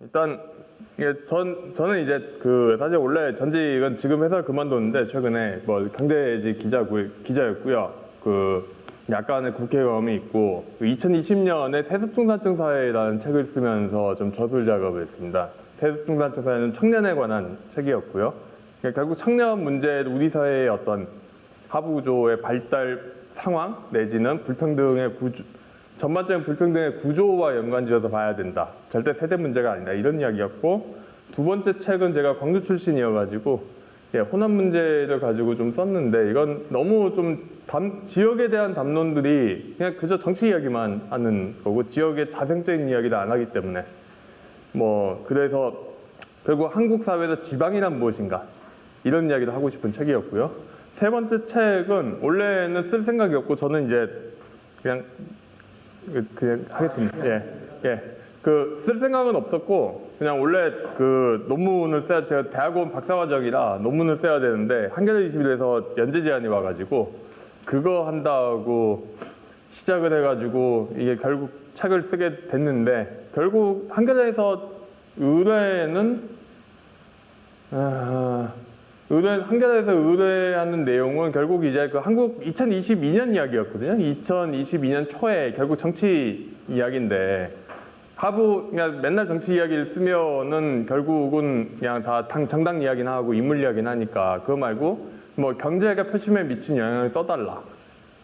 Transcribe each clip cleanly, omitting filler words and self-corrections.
일단 이게 저는 이제 사실 원래 전직은 지금 회사를 그만뒀는데 최근에 뭐 경제지 기자였고요. 약간의 국회 경험이 있고 2020년에 세습중산층 사회라는 책을 쓰면서 좀 저술 작업을 했습니다. 세습중산층 사회는 청년에 관한 책이었고요. 그러니까 결국 청년 문제, 우리 사회의 어떤 하부 구조의 발달 상황 내지는 불평등의 구조, 전반적인 불평등의 구조와 연관지어서 봐야 된다. 절대 세대 문제가 아니다. 이런 이야기였고, 두 번째 책은 제가 광주 출신이어가지고 호남 문제를 가지고 좀 썼는데, 이건 너무 좀 지역에 대한 담론들이 그냥 그저 정치 이야기만 하는 거고, 지역의 자생적인 이야기를 안 하기 때문에 그래서 결국 한국 사회에서 지방이란 무엇인가 이런 이야기를 하고 싶은 책이었고요. 세 번째 책은 원래는 쓸 생각이었고, 저는 이제 그냥 하겠습니다. 쓸 생각은 없었고, 그냥 원래 논문을 제가 대학원 박사과정이라 논문을 써야 되는데, 한겨레 21에서 연재 제안이 와가지고, 그거 한다고 시작을 해가지고, 이게 결국 책을 쓰게 됐는데, 결국 한겨레에서 한겨레에서 의뢰하는 내용은 결국 이제 한국 2022년 이야기였거든요. 2022년 초에 결국 정치 이야기인데, 그냥 맨날 정치 이야기를 쓰면은 결국은 그냥 다 정당 이야기나 하고 인물 이야기나 하니까, 그거 말고 경제가 표심에 미친 영향을 써달라.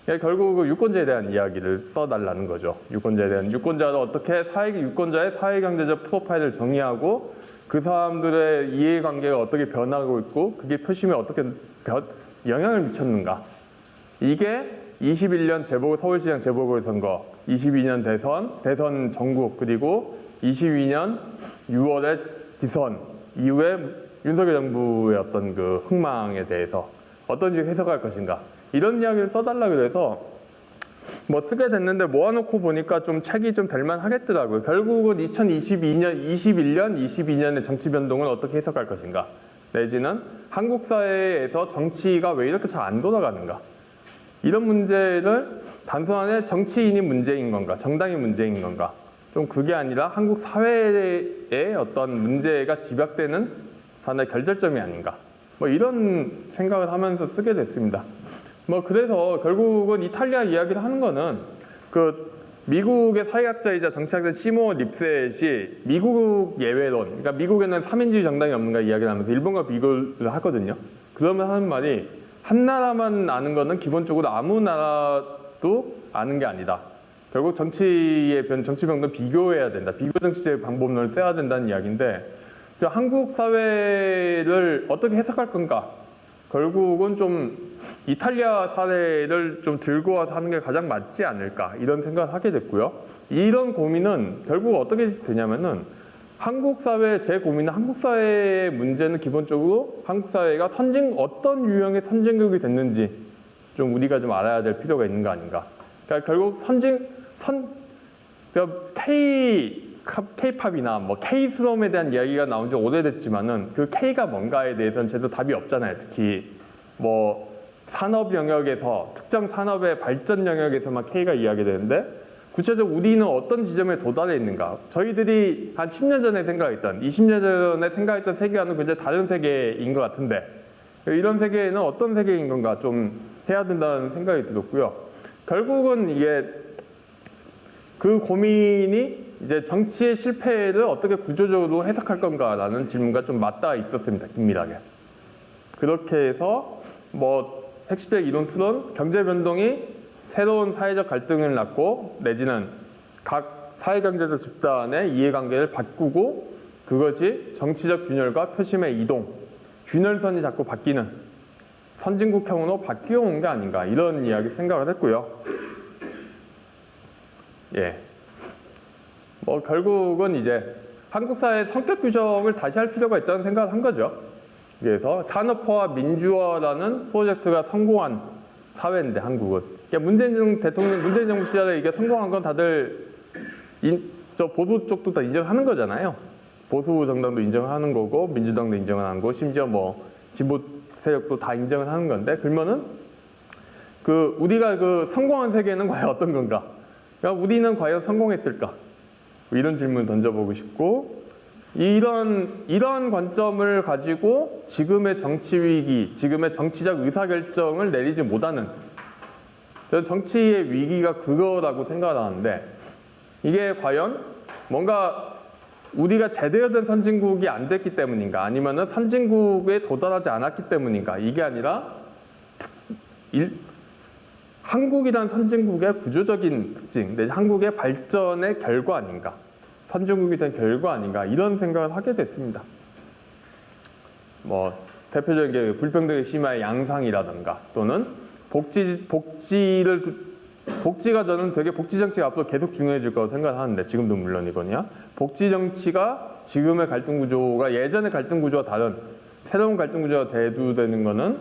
결국 유권자에 대한 이야기를 써달라는 거죠. 유권자에 대한, 유권자가 어떻게 유권자의 사회경제적 프로파일을 정의하고, 그 사람들의 이해관계가 어떻게 변하고 있고, 그게 표심에 어떻게 영향을 미쳤는가. 이게 21년 서울시장 재보궐선거, 22년 대선 전국, 그리고 22년 6월에 지선 이후에 윤석열 정부의 어떤 흥망에 대해서 어떤지 해석할 것인가. 이런 이야기를 써달라 그래서 쓰게 됐는데, 모아놓고 보니까 좀 책이 좀 될만 하겠더라고요. 결국은 2021년, 22년의 정치 변동을 어떻게 해석할 것인가, 내지는 한국 사회에서 정치가 왜 이렇게 잘 안 돌아가는가, 이런 문제를 단순하게 정치인이 문제인 건가, 정당이 문제인 건가, 좀 그게 아니라 한국 사회의 어떤 문제가 집약되는 하나의 결절점이 아닌가, 이런 생각을 하면서 쓰게 됐습니다. 그래서 결국은 이탈리아 이야기를 하는 거는 미국의 사회학자이자 정치학자 시모 립셋이 미국 예외론, 그러니까 미국에는 삼인주의 정당이 없는가 이야기를 하면서 일본과 비교를 하거든요. 그러면 하는 말이, 한 나라만 아는 거는 기본적으로 아무 나라도 아는 게 아니다. 결국 정치 병도 비교해야 된다. 비교 정치의 방법론을 써야 된다는 이야기인데, 한국 사회를 어떻게 해석할 건가? 결국은 좀 이탈리아 사례를 좀 들고 와서 하는 게 가장 맞지 않을까, 이런 생각을 하게 됐고요. 이런 고민은 결국 어떻게 되냐면은, 제 고민은 한국 사회의 문제는 기본적으로 한국 사회가 어떤 유형의 선진국이 됐는지 좀 우리가 좀 알아야 될 필요가 있는 거 아닌가. 그러니까 결국 K-팝이나 K스러움에 대한 이야기가 나온 지 오래됐지만은, 그 K가 뭔가에 대해서는 제대로 답이 없잖아요. 특히 산업 영역에서, 특정 산업의 발전 영역에서만 K가 이야기되는데, 구체적으로 우리는 어떤 지점에 도달해 있는가. 저희들이 한 10년 전에 생각했던, 20년 전에 생각했던 세계와는 굉장히 다른 세계인 것 같은데, 이런 세계는 어떤 세계인 건가 좀 해야 된다는 생각이 들었고요. 결국은 이게 그 고민이 이제 정치의 실패를 어떻게 구조적으로 해석할 건가라는 질문과 좀 맞닿아 있었습니다. 긴밀하게. 그렇게 해서 핵심적 이론 틀은 경제 변동이 새로운 사회적 갈등을 낳고, 내지는 각 사회경제적 집단의 이해관계를 바꾸고, 그것이 정치적 균열과 표심의 이동, 균열선이 자꾸 바뀌는 선진국형으로 바뀌어 온 게 아닌가, 이런 이야기 생각을 했고요. 결국은 이제 한국 사회의 성격 규정을 다시 할 필요가 있다는 생각을 한 거죠. 그래서 산업화와 민주화라는 프로젝트가 성공한 사회인데, 한국은. 문재인 정부 시절에 이게 성공한 건 다들 보수 쪽도 다 인정하는 거잖아요. 보수 정당도 인정하는 거고, 민주당도 인정을 하는 거고, 심지어 진보 세력도 다 인정을 하는 건데, 그러면은 우리가 성공한 세계는 과연 어떤 건가? 그러니까 우리는 과연 성공했을까? 이런 질문을 던져보고 싶고, 이런 관점을 가지고 지금의 정치 위기, 지금의 정치적 의사결정을 내리지 못하는, 저는 정치의 위기가 그거라고 생각을 하는데, 이게 과연 뭔가 우리가 제대로 된 선진국이 안 됐기 때문인가, 아니면은 선진국에 도달하지 않았기 때문인가, 이게 아니라 한국이란 선진국의 구조적인 특징, 한국의 발전의 결과 아닌가, 선진국이 된 결과 아닌가, 이런 생각을 하게 됐습니다. 뭐 대표적인 게 불평등의 심화의 양상이라든가, 또는 복지가 저는 되게 복지 정치가 앞으로 계속 중요해질 거라고 생각하는데, 지금도 물론이거든요. 복지 정치가 지금의 갈등 구조가 예전의 갈등 구조와 다른 새로운 갈등 구조가 대두되는 거는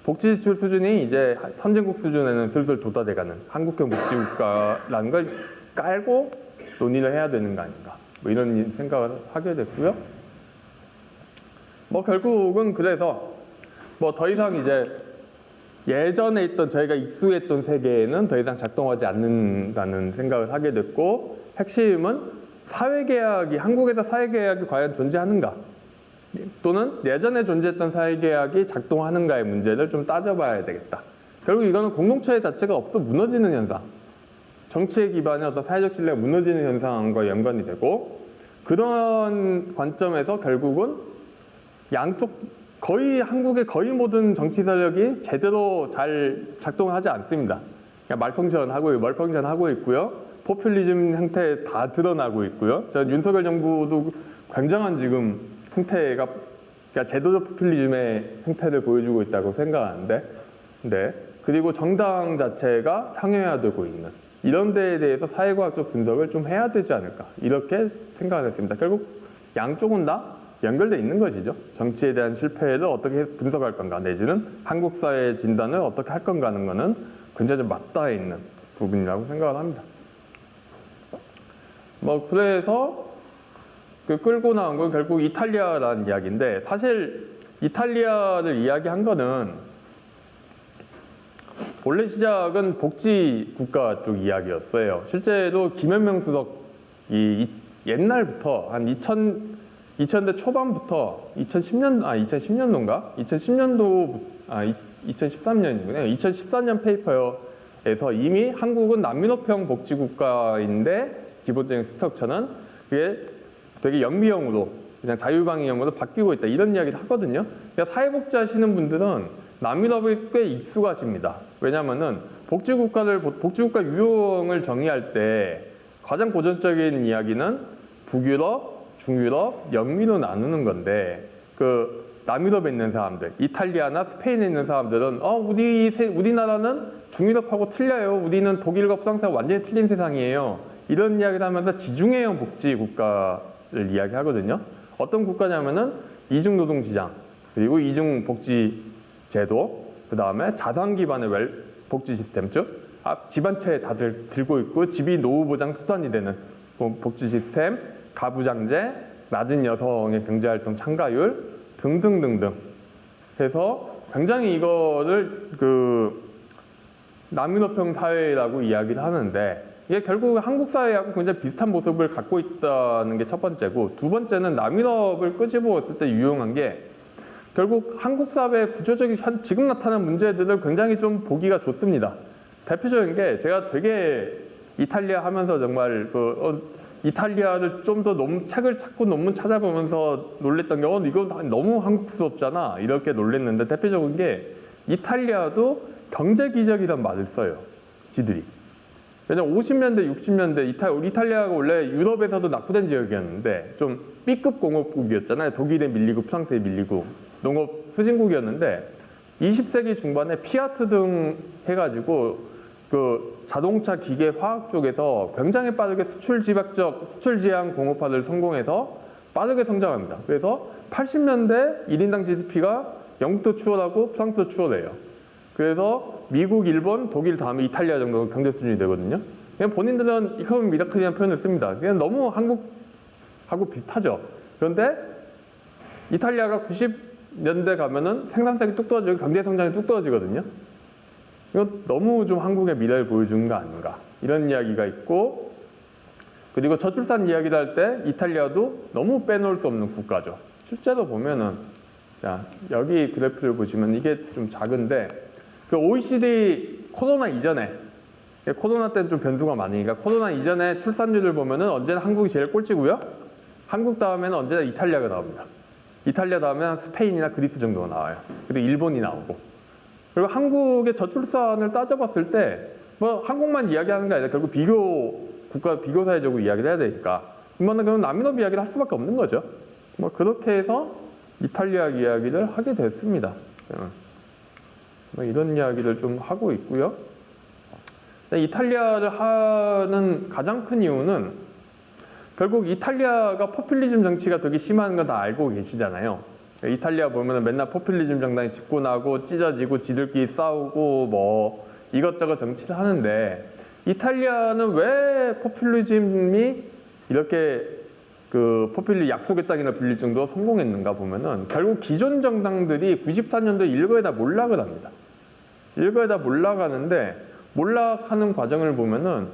복지 지출 수준이 이제 선진국 수준에는 슬슬 도달해가는 한국형 복지국가라는 걸 깔고 논의를 해야 되는 거 아닌가, 뭐 이런 생각을 하게 됐고요. 뭐 결국은 그래서 뭐 더 이상 이제 예전에 있던 저희가 익숙했던 세계에는 더 이상 작동하지 않는다는 생각을 하게 됐고, 핵심은 사회계약이, 한국에서 사회계약이 과연 존재하는가, 또는 예전에 존재했던 사회계약이 작동하는가의 문제를 좀 따져봐야 되겠다. 결국 이거는 공동체 자체가 없어 무너지는 현상, 정치의 기반의 어떤 사회적 신뢰가 무너지는 현상과 연관이 되고, 그런 관점에서 결국은 양쪽 한국의 거의 모든 정치 세력이 제대로 잘 작동하지 않습니다. 그냥 말펑전하고 있고요. 포퓰리즘 형태 다 드러나고 있고요. 전 윤석열 정부도 굉장한 지금 형태가, 그러니까 제도적 포퓰리즘의 형태를 보여주고 있다고 생각하는데, 네. 그리고 정당 자체가 향해화되고 있는 이런 데에 대해서 사회과학적 분석을 좀 해야 되지 않을까, 이렇게 생각을 했습니다. 결국 양쪽은 다 연결되어 있는 것이죠. 정치에 대한 실패를 어떻게 분석할 건가, 내지는 한국 사회의 진단을 어떻게 할 건가 하는 거는 굉장히 좀 맞닿아 있는 부분이라고 생각을 합니다. 뭐 그래서 그 끌고 나온 건 결국 이탈리아라는 이야기인데, 사실 이탈리아를 이야기한 거는 원래 시작은 복지국가 쪽 이야기였어요. 실제로 김현명 수석이 옛날부터 한 2000년대 초반부터 2010년도인가? 2013년이군요. 2014년 페이퍼에서 이미 한국은 난민호평 복지국가인데 기본적인 스트럭처는 그게 되게 영미형으로, 그냥 자유방위형으로 바뀌고 있다, 이런 이야기를 하거든요. 그러니까 사회복지 하시는 분들은 난민업이 꽤 익숙하십니다. 왜냐면은 복지국가 유형을 정의할 때 가장 고전적인 이야기는 북유럽, 중유럽, 영미로 나누는 건데, 그 남유럽에 있는 사람들, 이탈리아나 스페인에 있는 사람들은 우리나라는 중유럽하고 틀려요. 우리는 독일과 프랑스하고 완전히 틀린 세상이에요. 이런 이야기를 하면서 지중해형 복지국가를 이야기하거든요. 어떤 국가냐면은 이중노동시장, 그리고 이중복지제도, 그 다음에 자산 기반의 복지 시스템, 즉 집안채 다들 들고 있고 집이 노후보장 수단이 되는 복지 시스템, 가부장제, 낮은 여성의 경제활동 참가율 등등등등 해서 굉장히 이거를 난민호평 사회라고 이야기를 하는데, 이게 결국 한국 사회하고 굉장히 비슷한 모습을 갖고 있다는 게 첫 번째고, 두 번째는 난민업을 끄집어왔을 때 유용한 게 결국 한국 사회의 구조적인 지금 나타난 문제들을 굉장히 좀 보기가 좋습니다. 대표적인 게, 제가 되게 이탈리아 하면서 정말 이탈리아를 좀 더 책을 찾고 논문 찾아보면서 놀랬던 게, 이거 너무 한국스럽잖아, 이렇게 놀랬는데, 대표적인 게 이탈리아도 경제기적이란 말을 써요, 지들이. 왜냐면 50년대, 60년대 이탈리아가 원래 유럽에서도 낙후된 지역이었는데 좀 B급 공업국이었잖아요. 독일에 밀리고 프랑스에 밀리고 농업 수진국이었는데, 20세기 중반에 피아트 등 해가지고 그 자동차, 기계, 화학 쪽에서 굉장히 빠르게 수출 지향 공업화를 성공해서 빠르게 성장합니다. 그래서 80년대 1인당 GDP가 영국도 추월하고 프랑스도 추월해요. 그래서 미국, 일본, 독일 다음에 이탈리아 정도 경제 수준이 되거든요. 그냥 본인들은 이코노미 미라클이라는 표현을 씁니다. 그냥 너무 한국하고 비슷하죠. 그런데 이탈리아가 90년대 가면은 생산성이 뚝 떨어지고 경제 성장이 뚝 떨어지거든요. 이거 너무 좀 한국의 미래를 보여주는 거 아닌가, 이런 이야기가 있고, 그리고 저출산 이야기를 할 때 이탈리아도 너무 빼놓을 수 없는 국가죠. 실제로 보면은, 자, 여기 그래프를 보시면 이게 좀 작은데, 그 OECD 코로나 이전에, 코로나 때는 좀 변수가 많으니까 코로나 이전에 출산율을 보면은 언제나 한국이 제일 꼴찌고요. 한국 다음에는 언제나 이탈리아가 나옵니다. 이탈리아 다음에 스페인이나 그리스 정도가 나와요. 그리고 일본이 나오고. 그리고 한국의 저출산을 따져봤을 때, 뭐 한국만 이야기하는 게 아니라 결국 국가 비교 사회적으로 이야기를 해야 되니까, 이번에 그럼 남유럽 이야기를 할 수밖에 없는 거죠. 뭐 그렇게 해서 이탈리아 이야기를 하게 됐습니다. 뭐 이런 이야기를 좀 하고 있고요. 이탈리아를 하는 가장 큰 이유는 결국 이탈리아가 포퓰리즘 정치가 되게 심한 건 다 알고 계시잖아요. 이탈리아 보면은 맨날 포퓰리즘 정당이 집고 나고 찢어지고 지들끼리 싸우고 뭐 이것저것 정치를 하는데, 이탈리아는 왜 포퓰리즘이 이렇게 그 포퓰리 약속의 땅이라 불릴 정도로 성공했는가 보면은 결국 기존 정당들이 94년도에 일거에 다 몰락을 합니다. 일거에 다 몰락하는데, 몰락하는 과정을 보면은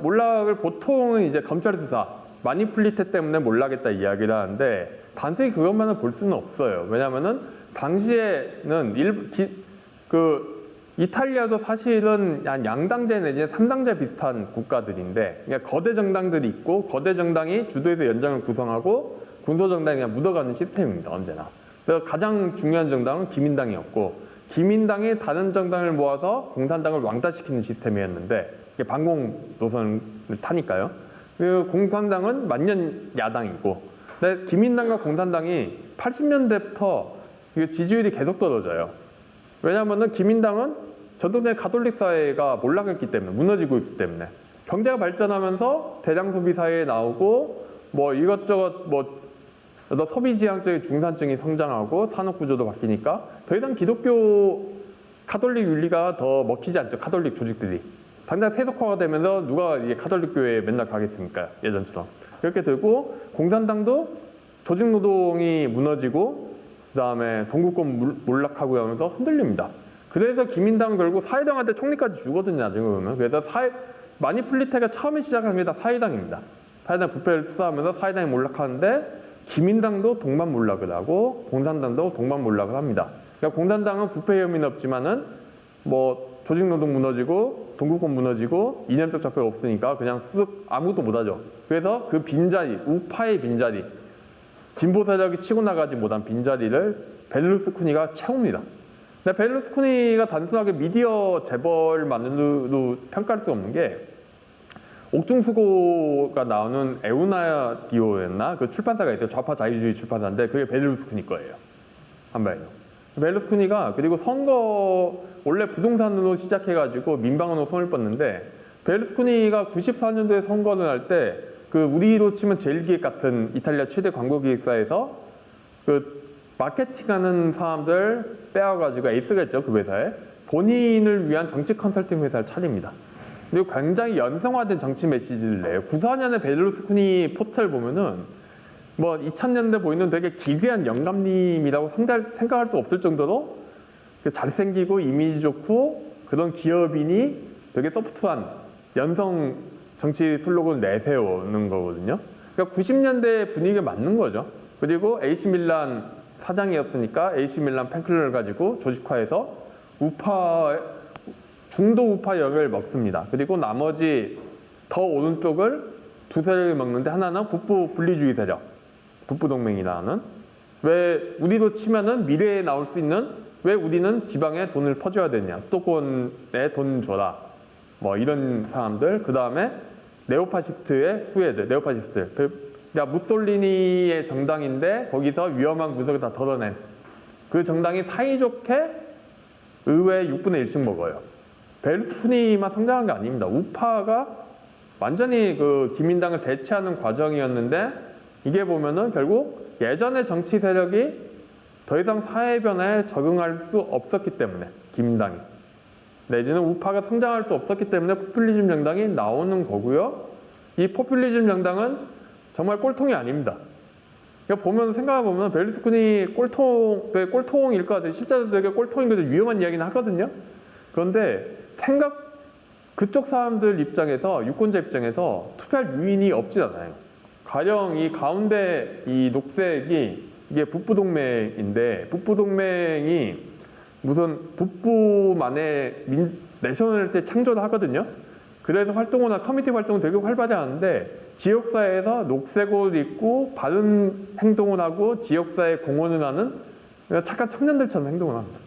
몰락을 보통은 이제 검찰 수사 마니플리테 때문에 몰락했다 이야기를 하는데, 단순히 그것만은 볼 수는 없어요. 왜냐하면은 당시에는 이탈리아도 사실은 양당제 내지 삼당제 비슷한 국가들인데, 그러니까 거대 정당들이 있고 거대 정당이 주도해서 연정을 구성하고 군소 정당이 그냥 묻어가는 시스템입니다. 언제나. 그래서 가장 중요한 정당은 기민당이었고, 기민당이 다른 정당을 모아서 공산당을 왕따시키는 시스템이었는데, 이게 반공 노선을 타니까요. 그 공산당은 만년 야당이고, 근데 기민당과 공산당이 80년대부터 지지율이 계속 떨어져요. 왜냐하면은 기민당은 전통적인 가톨릭 사회가 몰락했기 때문에, 무너지고 있기 때문에, 경제가 발전하면서 대량 소비 사회에 나오고 뭐 이것저것 뭐 소비지향적인 중산층이 성장하고 산업 구조도 바뀌니까 더 이상 기독교 가톨릭 윤리가 더 먹히지 않죠. 가톨릭 조직들이 당장 세속화가 되면서 누가 이게 가톨릭 교회에 맨날 가겠습니까? 예전처럼. 그렇게 되고, 공산당도 조직 노동이 무너지고 그다음에 동구권 몰락하고 하면서 흔들립니다. 그래서 기민당은 결국 사회당한테 총리까지 주거든요. 나중에 보면. 그래서 마니플리테가 처음에 시작한 게 다 사회당입니다. 사회당 부패를 투사하면서 사회당이 몰락하는데, 기민당도 동반 몰락을 하고 공산당도 동반 몰락을 합니다. 그러니까 공산당은 부패 혐의는 없지만은 뭐 조직 노동 무너지고 동구권 무너지고 이념적 적폐가 없으니까 그냥 쓱 아무것도 못하죠. 그래서 그 빈자리, 우파의 빈자리, 진보 세력이 치고 나가지 못한 빈자리를 베를루스코니가 채웁니다. 근데 베를루스코니가 단순하게 미디어 재벌만으로도 평가할 수 없는 게, 옥중수고가 나오는 에우나디오였나? 그 출판사가 있어요. 좌파 자유주의 출판사인데 그게 베를루스코니 거예요. 한마디로. 베를루스코니가 그리고 선거 원래 부동산으로 시작해가지고 민방으로 손을 뻗는데, 베를루스코니가 94년도에 선거를 할 때 그 우리로 치면 제일기획 같은 이탈리아 최대 광고기획사에서 그 마케팅하는 사람들 빼와가지고, 에이스가 있죠 그 회사에, 본인을 위한 정치 컨설팅 회사를 차립니다. 그리고 굉장히 연성화된 정치 메시지를 내요. 94년에 베를루스코니 포스터를 보면은 뭐 2000년대 보이는 되게 기괴한 영감님이라고 생각할 수 없을 정도로 잘생기고 이미지 좋고 그런 기업인이 되게 소프트한 연성 정치 슬로건을 내세우는 거거든요. 그러니까 90년대 분위기에 맞는 거죠. 그리고 AC 밀란 사장이었으니까 AC 밀란 팬클럽을 가지고 조직화해서 중도 우파 영역을 먹습니다. 그리고 나머지 더 오른쪽을 두 세력이 먹는데, 하나는 북부 분리주의 세력, 북부동맹이라는, 왜 우리로 치면은 미래에 나올 수 있는, 왜 우리는 지방에 돈을 퍼줘야 되냐, 수도권에 돈 줘라, 뭐 이런 사람들. 그 다음에 네오파시스트의 후예들, 네오파시스트들. 그러니까 무솔리니의 정당인데 거기서 위험한 구석을 다 덜어낸 그 정당이 사이좋게 의회 6분의 1씩 먹어요. 베를루스코니만 성장한 게 아닙니다. 우파가 완전히 그 기민당을 대체하는 과정이었는데, 이게 보면은 결국 예전의 정치 세력이 더 이상 사회 변화에 적응할 수 없었기 때문에, 기민당이 내지는 우파가 성장할 수 없었기 때문에 포퓰리즘 정당이 나오는 거고요. 이 포퓰리즘 정당은 정말 꼴통이 아닙니다. 그러니까 보면, 생각해보면 베를루스코니 되게 꼴통일 것 같아요. 실제로 되게 꼴통인 것도 위험한 이야기는 하거든요. 그런데 그쪽 사람들 입장에서, 유권자 입장에서 투표할 유인이 없지 않아요. 가령 이 가운데 이 녹색이 이게 북부동맹인데, 북부동맹이 무슨 북부만의 내셔널리티 창조를 하거든요. 그래서 활동이나 커뮤니티 활동은 되게 활발히 하는데, 지역사회에서 녹색 옷을 입고 바른 행동을 하고 지역사회에 공헌을 하는 착한 청년들처럼 행동을 합니다.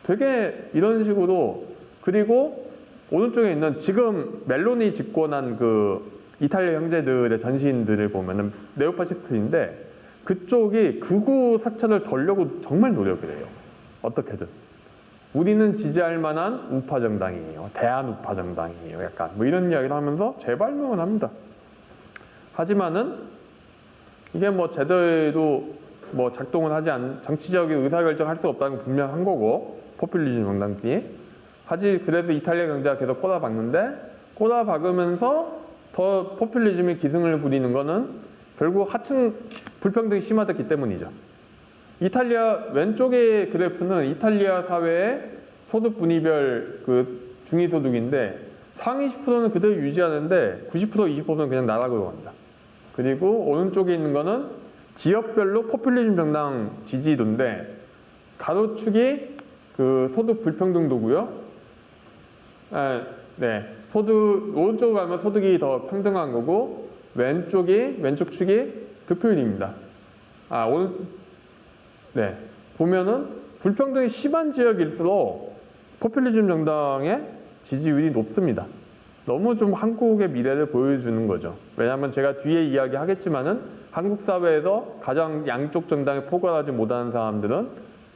되게 이런 식으로. 그리고 오른쪽에 있는 지금 멜로니 집권한 그 이탈리아 형제들의 전시인들을 보면은 네오파시스트인데, 그쪽이 극우 색채를 덜려고 정말 노력을 해요. 어떻게든. 우리는 지지할 만한 우파 정당이에요. 대한 우파 정당이에요. 약간 뭐 이런 이야기를 하면서 재발명을 합니다. 하지만은 이게 뭐 제대로 뭐 작동을 하지 않는, 정치적인 의사결정을 할 수 없다는 건 분명한 거고, 포퓰리즘 정당끼리. 그래도 이탈리아 경제가 계속 꼬다박는데, 꼬다박으면서 더 포퓰리즘이 기승을 부리는 거는 결국 하층 불평등이 심화됐기 때문이죠. 이탈리아 왼쪽의 그래프는 이탈리아 사회의 소득 분위별 그 중위소득인데, 상위 10%는 그대로 유지하는데 90%, 20%는 그냥 나락으로 갑니다. 그리고 오른쪽에 있는 거는 지역별로 포퓰리즘 정당 지지도인데, 가로축이 그 소득 불평등도고요. 오른쪽으로 가면 소득이 더 평등한 거고, 왼쪽 축이 득표율입니다. 보면은 불평등이 심한 지역일수록 포퓰리즘 정당의 지지율이 높습니다. 너무 좀 한국의 미래를 보여주는 거죠. 왜냐하면 제가 뒤에 이야기하겠지만은 한국 사회에서 가장 양쪽 정당에 포괄하지 못하는 사람들은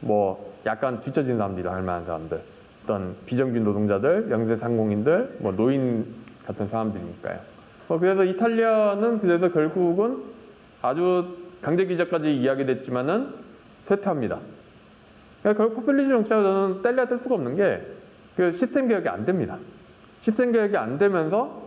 뭐 약간 뒤처진 사람들이라 할 만한 사람들, 어떤 비정규 노동자들, 영세 상공인들, 뭐 노인 같은 사람들이니까요. 그래서 이탈리아는 그래서 결국은 아주 강제 기적까지 이야기됐지만은 쇠퇴합니다. 그러니까 결국 포퓰리즘 정치가 저는 뗄래야 뗄 수가 없는 게, 그 시스템 개혁이 안 됩니다. 시스템 개혁이 안 되면서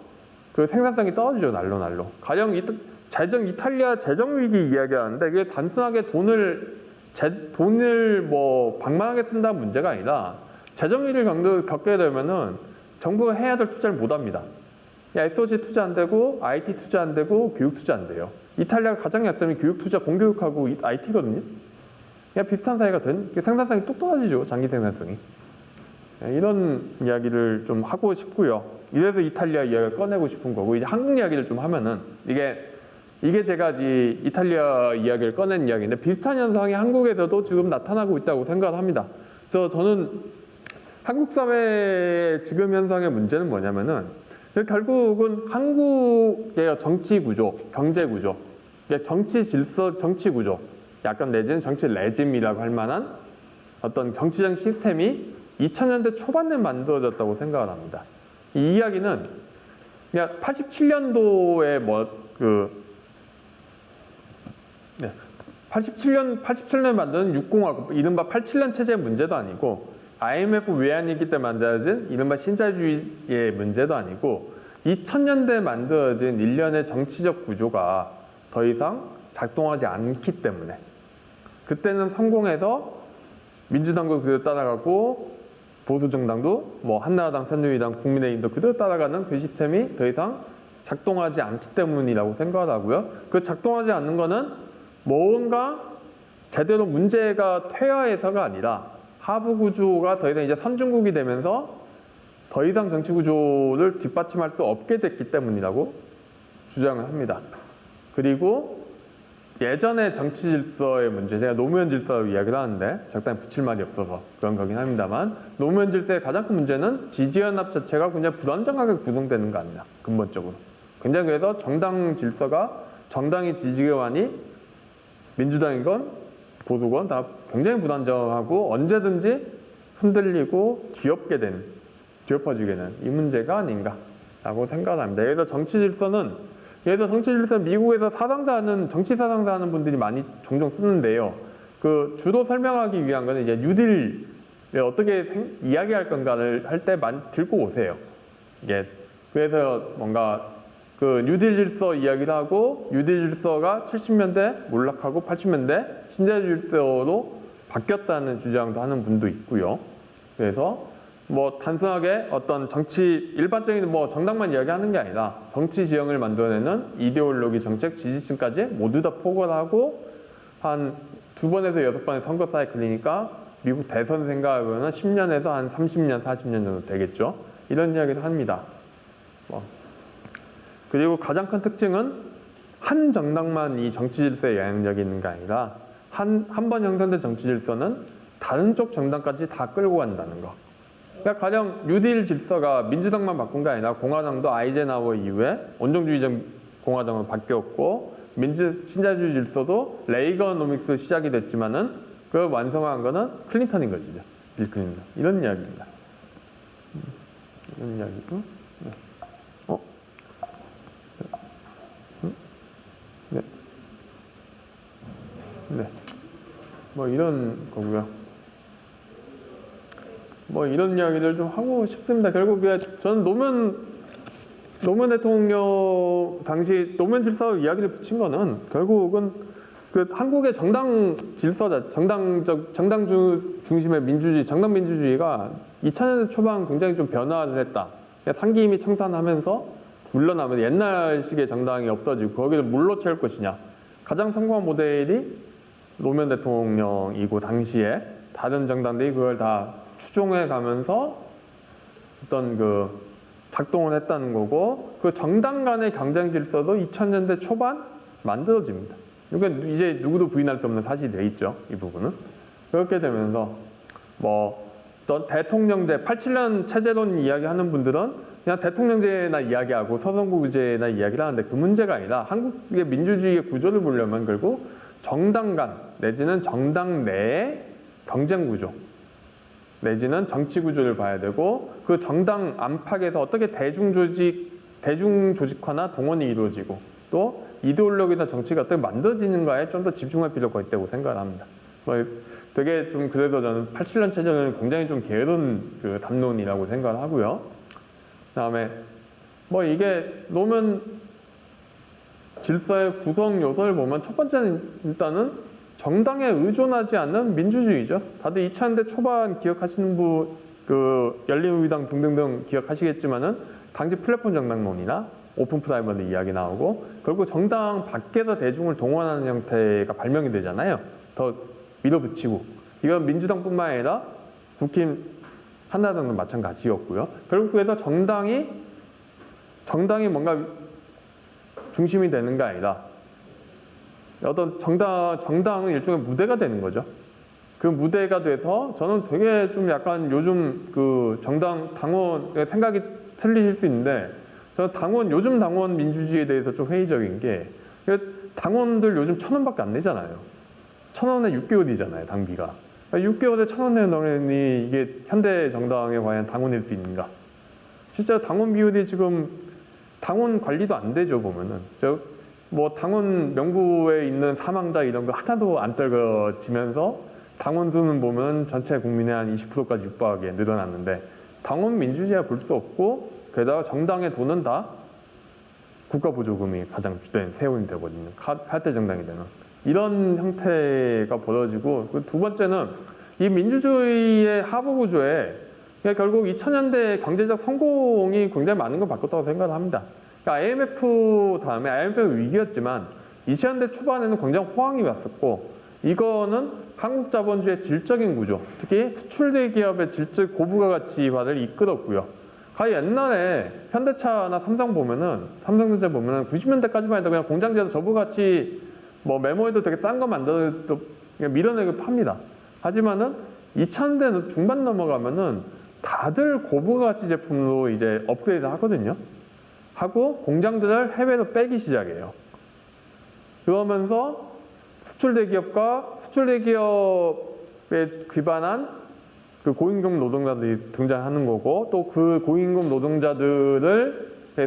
그 생산성이 떨어지죠, 날로. 가령 이탈리아 재정 위기 이야기하는데, 그게 단순하게 돈을 뭐 방망하게 쓴다는 문제가 아니라, 재정 위기를 겪게 되면은 정부가 해야 될 투자를 못 합니다. SOC 투자 안 되고, IT 투자 안 되고, 교육 투자 안 돼요. 이탈리아가 가장 약점이 교육 투자, 공교육하고 IT거든요. 그냥 비슷한 사이가 생산성이 뚝 떨어지죠, 장기 생산성이. 이런 이야기를 좀 하고 싶고요. 이래서 이탈리아 이야기를 꺼내고 싶은 거고, 이제 한국 이야기를 좀 하면은, 이게 제가 이탈리아 이야기를 꺼낸 이야기인데, 비슷한 현상이 한국에서도 지금 나타나고 있다고 생각을 합니다. 그래서 저는 한국 사회의 지금 현상의 문제는 뭐냐면은, 결국은 한국의 정치 구조, 경제 구조, 정치 질서, 정치 구조, 약간 내지는 정치 레짐이라고 할 만한 어떤 정치적 시스템이 2000년대 초반에 만들어졌다고 생각을 합니다. 이 이야기는 그냥 87년도에 87년에 만드는 6공화국, 이른바 87년 체제의 문제도 아니고, IMF 외환위기 때 만들어진 이른바 신자유주의의 문제도 아니고, 2000년대에 만들어진 일련의 정치적 구조가 더 이상 작동하지 않기 때문에, 그때는 성공해서 민주당도 그대로 따라가고, 보수정당도 뭐 한나라당, 새누리당, 국민의힘도 그대로 따라가는 그 시스템이 더 이상 작동하지 않기 때문이라고 생각을 하고요. 그 작동하지 않는 거는 뭔가 제대로 문제가 퇴화해서가 아니라, 하부 구조가 더 이상 이제 선진국이 되면서 더 이상 정치 구조를 뒷받침할 수 없게 됐기 때문이라고 주장을 합니다. 그리고 예전의 정치 질서의 문제, 제가 노무현 질서라고 이야기를 하는데 적당히 붙일 말이 없어서 그런 거긴 합니다만, 노무현 질서의 가장 큰 문제는 지지연합 자체가 굉장히 불안정하게 구성되는 거 아니냐, 근본적으로. 굉장히 그래서 정당 질서가, 정당의 지지기관이 민주당이건 보수건 다 굉장히 불안정하고 언제든지 흔들리고 뒤엎어지게 되는 이 문제가 아닌가라고 생각합니다. 예를 들어 정치 질서는 미국에서 정치 사상사 하는 분들이 종종 쓰는데요. 그 주로 설명하기 위한 거는 이제 뉴딜을 어떻게 이야기할 건가를 할 때 많이 들고 오세요. 그래서 뭔가 그 뉴딜 질서 이야기를 하고, 뉴딜 질서가 70년대 몰락하고 80년대 신자유주의 질서로 바뀌었다는 주장도 하는 분도 있고요. 그래서 뭐 단순하게 어떤 정치 일반적인 뭐 정당만 이야기하는 게 아니라 정치 지형을 만들어내는 이데올로기, 정책, 지지층까지 모두 다 포괄하고 한 2번에서 6번의 선거 사이클이니까 미국 대선 생각하면 10년에서 한 30년, 40년 정도 되겠죠. 이런 이야기를 합니다. 그리고 가장 큰 특징은 한 정당만 이 정치 질서에 영향력이 있는 게 아니라 한 번 형성된 정치 질서는 다른 쪽 정당까지 다 끌고 간다는 거. 그러니까 가령 뉴딜 질서가 민주당만 바꾼 게 아니라 공화당도 아이젠하워 이후에 원정주의적 공화당으로 바뀌었고 신자유주의 질서도 레이거노믹스 시작이 됐지만은 그걸 완성한 거는 클린턴인 것이죠. 빌 클린턴. 이런 이야기입니다. 이런 이야기고. 네. 네. 네. 뭐 이런 거고요. 뭐 이런 이야기를 좀 하고 싶습니다. 결국에 저는 노무현 대통령 당시 노무현 질서 이야기를 붙인 거는 결국은 그 한국의 정당 질서자, 정당 중심의 민주주의, 정당 민주주의가 2000년대 초반 굉장히 좀 변화를 했다. 상기임이 청산하면서 물러나면 옛날식의 정당이 없어지고 거기를 뭘로 채울 것이냐. 가장 성공한 모델이 노무현 대통령이고 당시에 다른 정당들이 그걸 다 추종해 가면서 어떤 그 작동을 했다는 거고 그 정당 간의 경쟁 질서도 2000년대 초반 만들어집니다. 그러니까 이제 누구도 부인할 수 없는 사실이 돼 있죠. 이 부분은. 그렇게 되면서 뭐 어떤 대통령제 87년 체제론 이야기하는 분들은 그냥 대통령제나 이야기하고 서정부제나 이야기를 하는데 그 문제가 아니라 한국의 민주주의의 구조를 보려면 결국 정당 간 내지는 정당 내의 경쟁 구조 내지는 정치 구조를 봐야 되고 그 정당 안팎에서 어떻게 대중 조직화나 동원이 이루어지고 또 이데올로기나 정치가 어떻게 만들어지는가에 좀 더 집중할 필요가 있다고 생각을 합니다. 뭐 되게 좀 그래도 저는 87년 체제는 굉장히 좀 게으른 그 담론이라고 생각을 하고요. 그다음에 뭐 이게 노무현 질서의 구성 요소를 보면 첫 번째는 일단은 정당에 의존하지 않는 민주주의죠. 다들 2000년대 초반 기억하시는 그 열린우리당 등등등 기억하시겠지만은 당시 플랫폼 정당론이나 오픈 프라이머리 이야기 나오고 결국 정당 밖에서 대중을 동원하는 형태가 발명이 되잖아요. 더 밀어붙이고 이건 민주당뿐만 아니라 국힘 한나라당도 마찬가지였고요. 결국 그래서 정당이 뭔가 중심이 되는 게 아니라 어떤 정당은 일종의 무대가 되는 거죠. 그 무대가 돼서 저는 되게 좀 약간 요즘 그 정당 당원의 생각이 틀리실 수 있는데 저는 요즘 당원 민주주의에 대해서 좀 회의적인 게 당원들 요즘 1,000원밖에 안 내잖아요. 1,000원에 6개월이잖아요, 당비가. 6개월에 1,000원 내는 당원이 이게 현대 정당에 과연 당원일 수 있는가? 진짜 당원 비율이 지금 당원 관리도 안 되죠, 보면은. 뭐 당원 명부에 있는 사망자 이런 거 하나도 안 떨어지면서 당원 수는 보면 전체 국민의 한 20%까지 육박하게 늘어났는데 당원 민주주의야 볼 수 없고 게다가 정당의 돈은 다 국가보조금이 가장 주된 세원이 되거든요. 칼퇴 정당이 되는. 이런 형태가 벌어지고 그 두 번째는 이 민주주의의 하부 구조에 결국 2000년대 경제적 성공이 굉장히 많은 걸 바꿨다고 생각을 합니다. IMF 다음에 IMF는 위기였지만 2000년대 초반에는 굉장히 호황이 왔었고 이거는 한국 자본주의의 질적인 구조, 특히 수출 대기업의 질적 고부가 가치화를 이끌었고요. 옛날에 현대차나 삼성전자 보면은 90년대까지만 해도 그냥 공장제도 저부가치 뭐 메모에도 되게 싼 거 만들어도 밀어내고 팝니다. 하지만은 2000년대 중반 넘어가면은 다들 고부가치 제품으로 이제 업그레이드 하거든요. 하고 공장들을 해외로 빼기 시작해요. 그러면서 수출 대기업에 기반한 그 고임금 노동자들이 등장하는 거고 또 그 고임금 노동자들의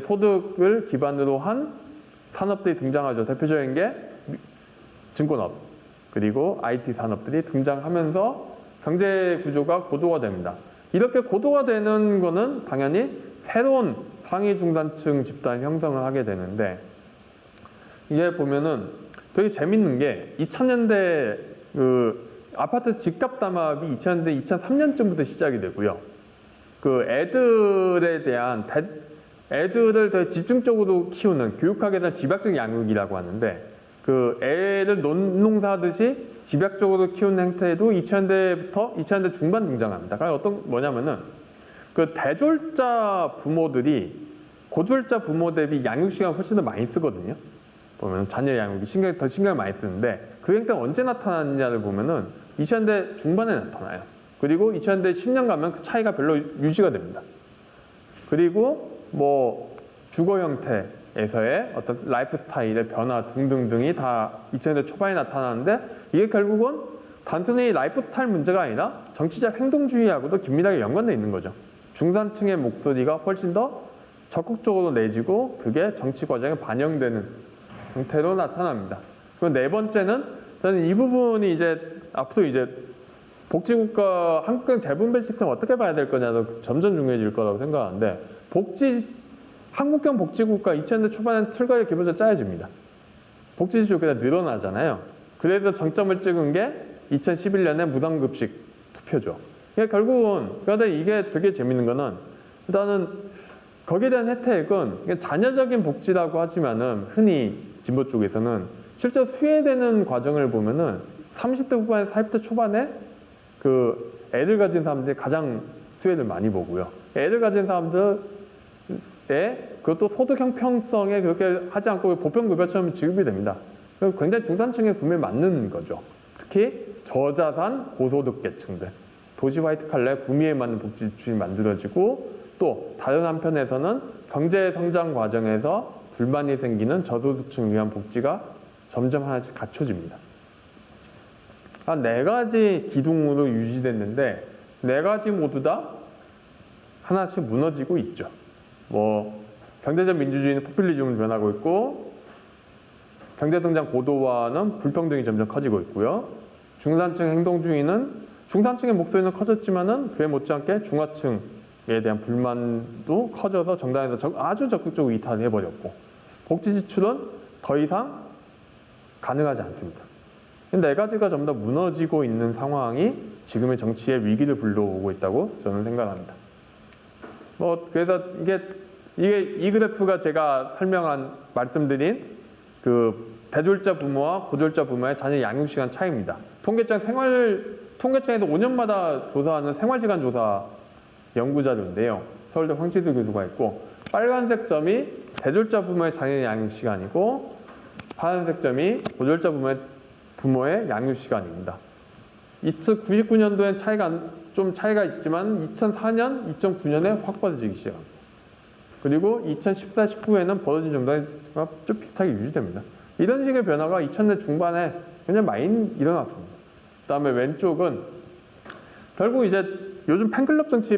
소득을 기반으로 한 산업들이 등장하죠. 대표적인 게 증권업 그리고 IT 산업들이 등장하면서 경제 구조가 고도화됩니다. 이렇게 고도화되는 거는 당연히 새로운 상위 중산층 집단 형성을 하게 되는데 이게 보면은 되게 재밌는 게 2000년대 그 아파트 집값 담합이 2000년대 2003년쯤부터 시작이 되고요. 그 애들을 더 집중적으로 키우는 교육학에 대한 집약적 양육이라고 하는데 그 애를 논농사하듯이 집약적으로 키우는 행태도 2000년대부터 2000년대 중반 등장합니다. 그러니까 뭐냐면은 그 대졸자 부모들이 고졸자 부모 대비 양육 시간 훨씬 더 많이 쓰거든요. 보면 자녀 양육이 더 신경을 많이 쓰는데 그 행태가 언제 나타나느냐를 보면은 2000년대 중반에 나타나요. 그리고 2000년대 10년 가면 그 차이가 별로 유지가 됩니다. 그리고 뭐 주거 형태에서의 어떤 라이프 스타일의 변화 등등등이 다 2000년대 초반에 나타나는데 이게 결국은 단순히 라이프 스타일 문제가 아니라 정치적 행동주의하고도 긴밀하게 연관되어 있는 거죠. 중산층의 목소리가 훨씬 더 적극적으로 내지고 그게 정치 과정에 반영되는 형태로 나타납니다. 그리고 네 번째는 저는 이 부분이 이제 앞으로 이제 복지국가 한국형 재분배 시스템 어떻게 봐야 될 거냐도 점점 중요해질 거라고 생각하는데 한국형 복지국가 2000년대 초반엔 틀과 기본적으로 짜여집니다. 복지지수가 그냥 늘어나잖아요. 그래서 정점을 찍은 게 2011년에 무상급식 투표죠. 그러니까 결국은 그런데 이게 되게 재밌는 거는 일단은 거기에 대한 혜택은 자녀적인 복지라고 하지만은 흔히 진보 쪽에서는 실제 수혜되는 과정을 보면은 30대 후반에서 40대 초반에 그 애를 가진 사람들이 가장 수혜를 많이 보고요. 애를 가진 사람들의 그것도 소득 형평성에 그렇게 하지 않고 보편급여처럼 지급이 됩니다. 굉장히 중산층의 구매에 맞는 거죠. 특히 저자산 고소득 계층들. 도시 화이트 칼라에 구미에 맞는 복지 지출이 만들어지고 또 다른 한편에서는 경제 성장 과정에서 불만이 생기는 저소득층을 위한 복지가 점점 하나씩 갖춰집니다. 한 4가지 기둥으로 유지됐는데 4가지 모두 다 하나씩 무너지고 있죠. 뭐 경제적 민주주의는 포퓰리즘으로 변하고 있고 경제성장 고도화는 불평등이 점점 커지고 있고요. 중산층 행동주의는 중산층의 목소리는 커졌지만은 그에 못지않게 중하층에 대한 불만도 커져서 정당에서 아주 적극적으로 이탈을 해버렸고 복지 지출은 더 이상 가능하지 않습니다. 4가지가 전부 다 무너지고 있는 상황이 지금의 정치의 위기를 불러오고 있다고 저는 생각합니다. 그래서 이 그래프가 제가 말씀드린 그 대졸자 부모와 고졸자 부모의 자녀 양육 시간 차이입니다. 통계청에서 5년마다 조사하는 생활시간 조사 연구자료인데요. 서울대 황치수 교수가 있고 빨간색 점이 대졸자 부모의 자녀 양육 시간이고 파란색 점이 고졸자 부모의 양육 시간입니다. 99년도엔 차이가 있지만 2004년, 2009년에 확 벌어지기 시작합니다. 그리고 2014, 19에는 벌어진 정도가 좀 비슷하게 유지됩니다. 이런 식의 변화가 2000년 중반에 굉장히 많이 일어났습니다. 그다음에 왼쪽은 결국 이제 요즘 팬클럽 정치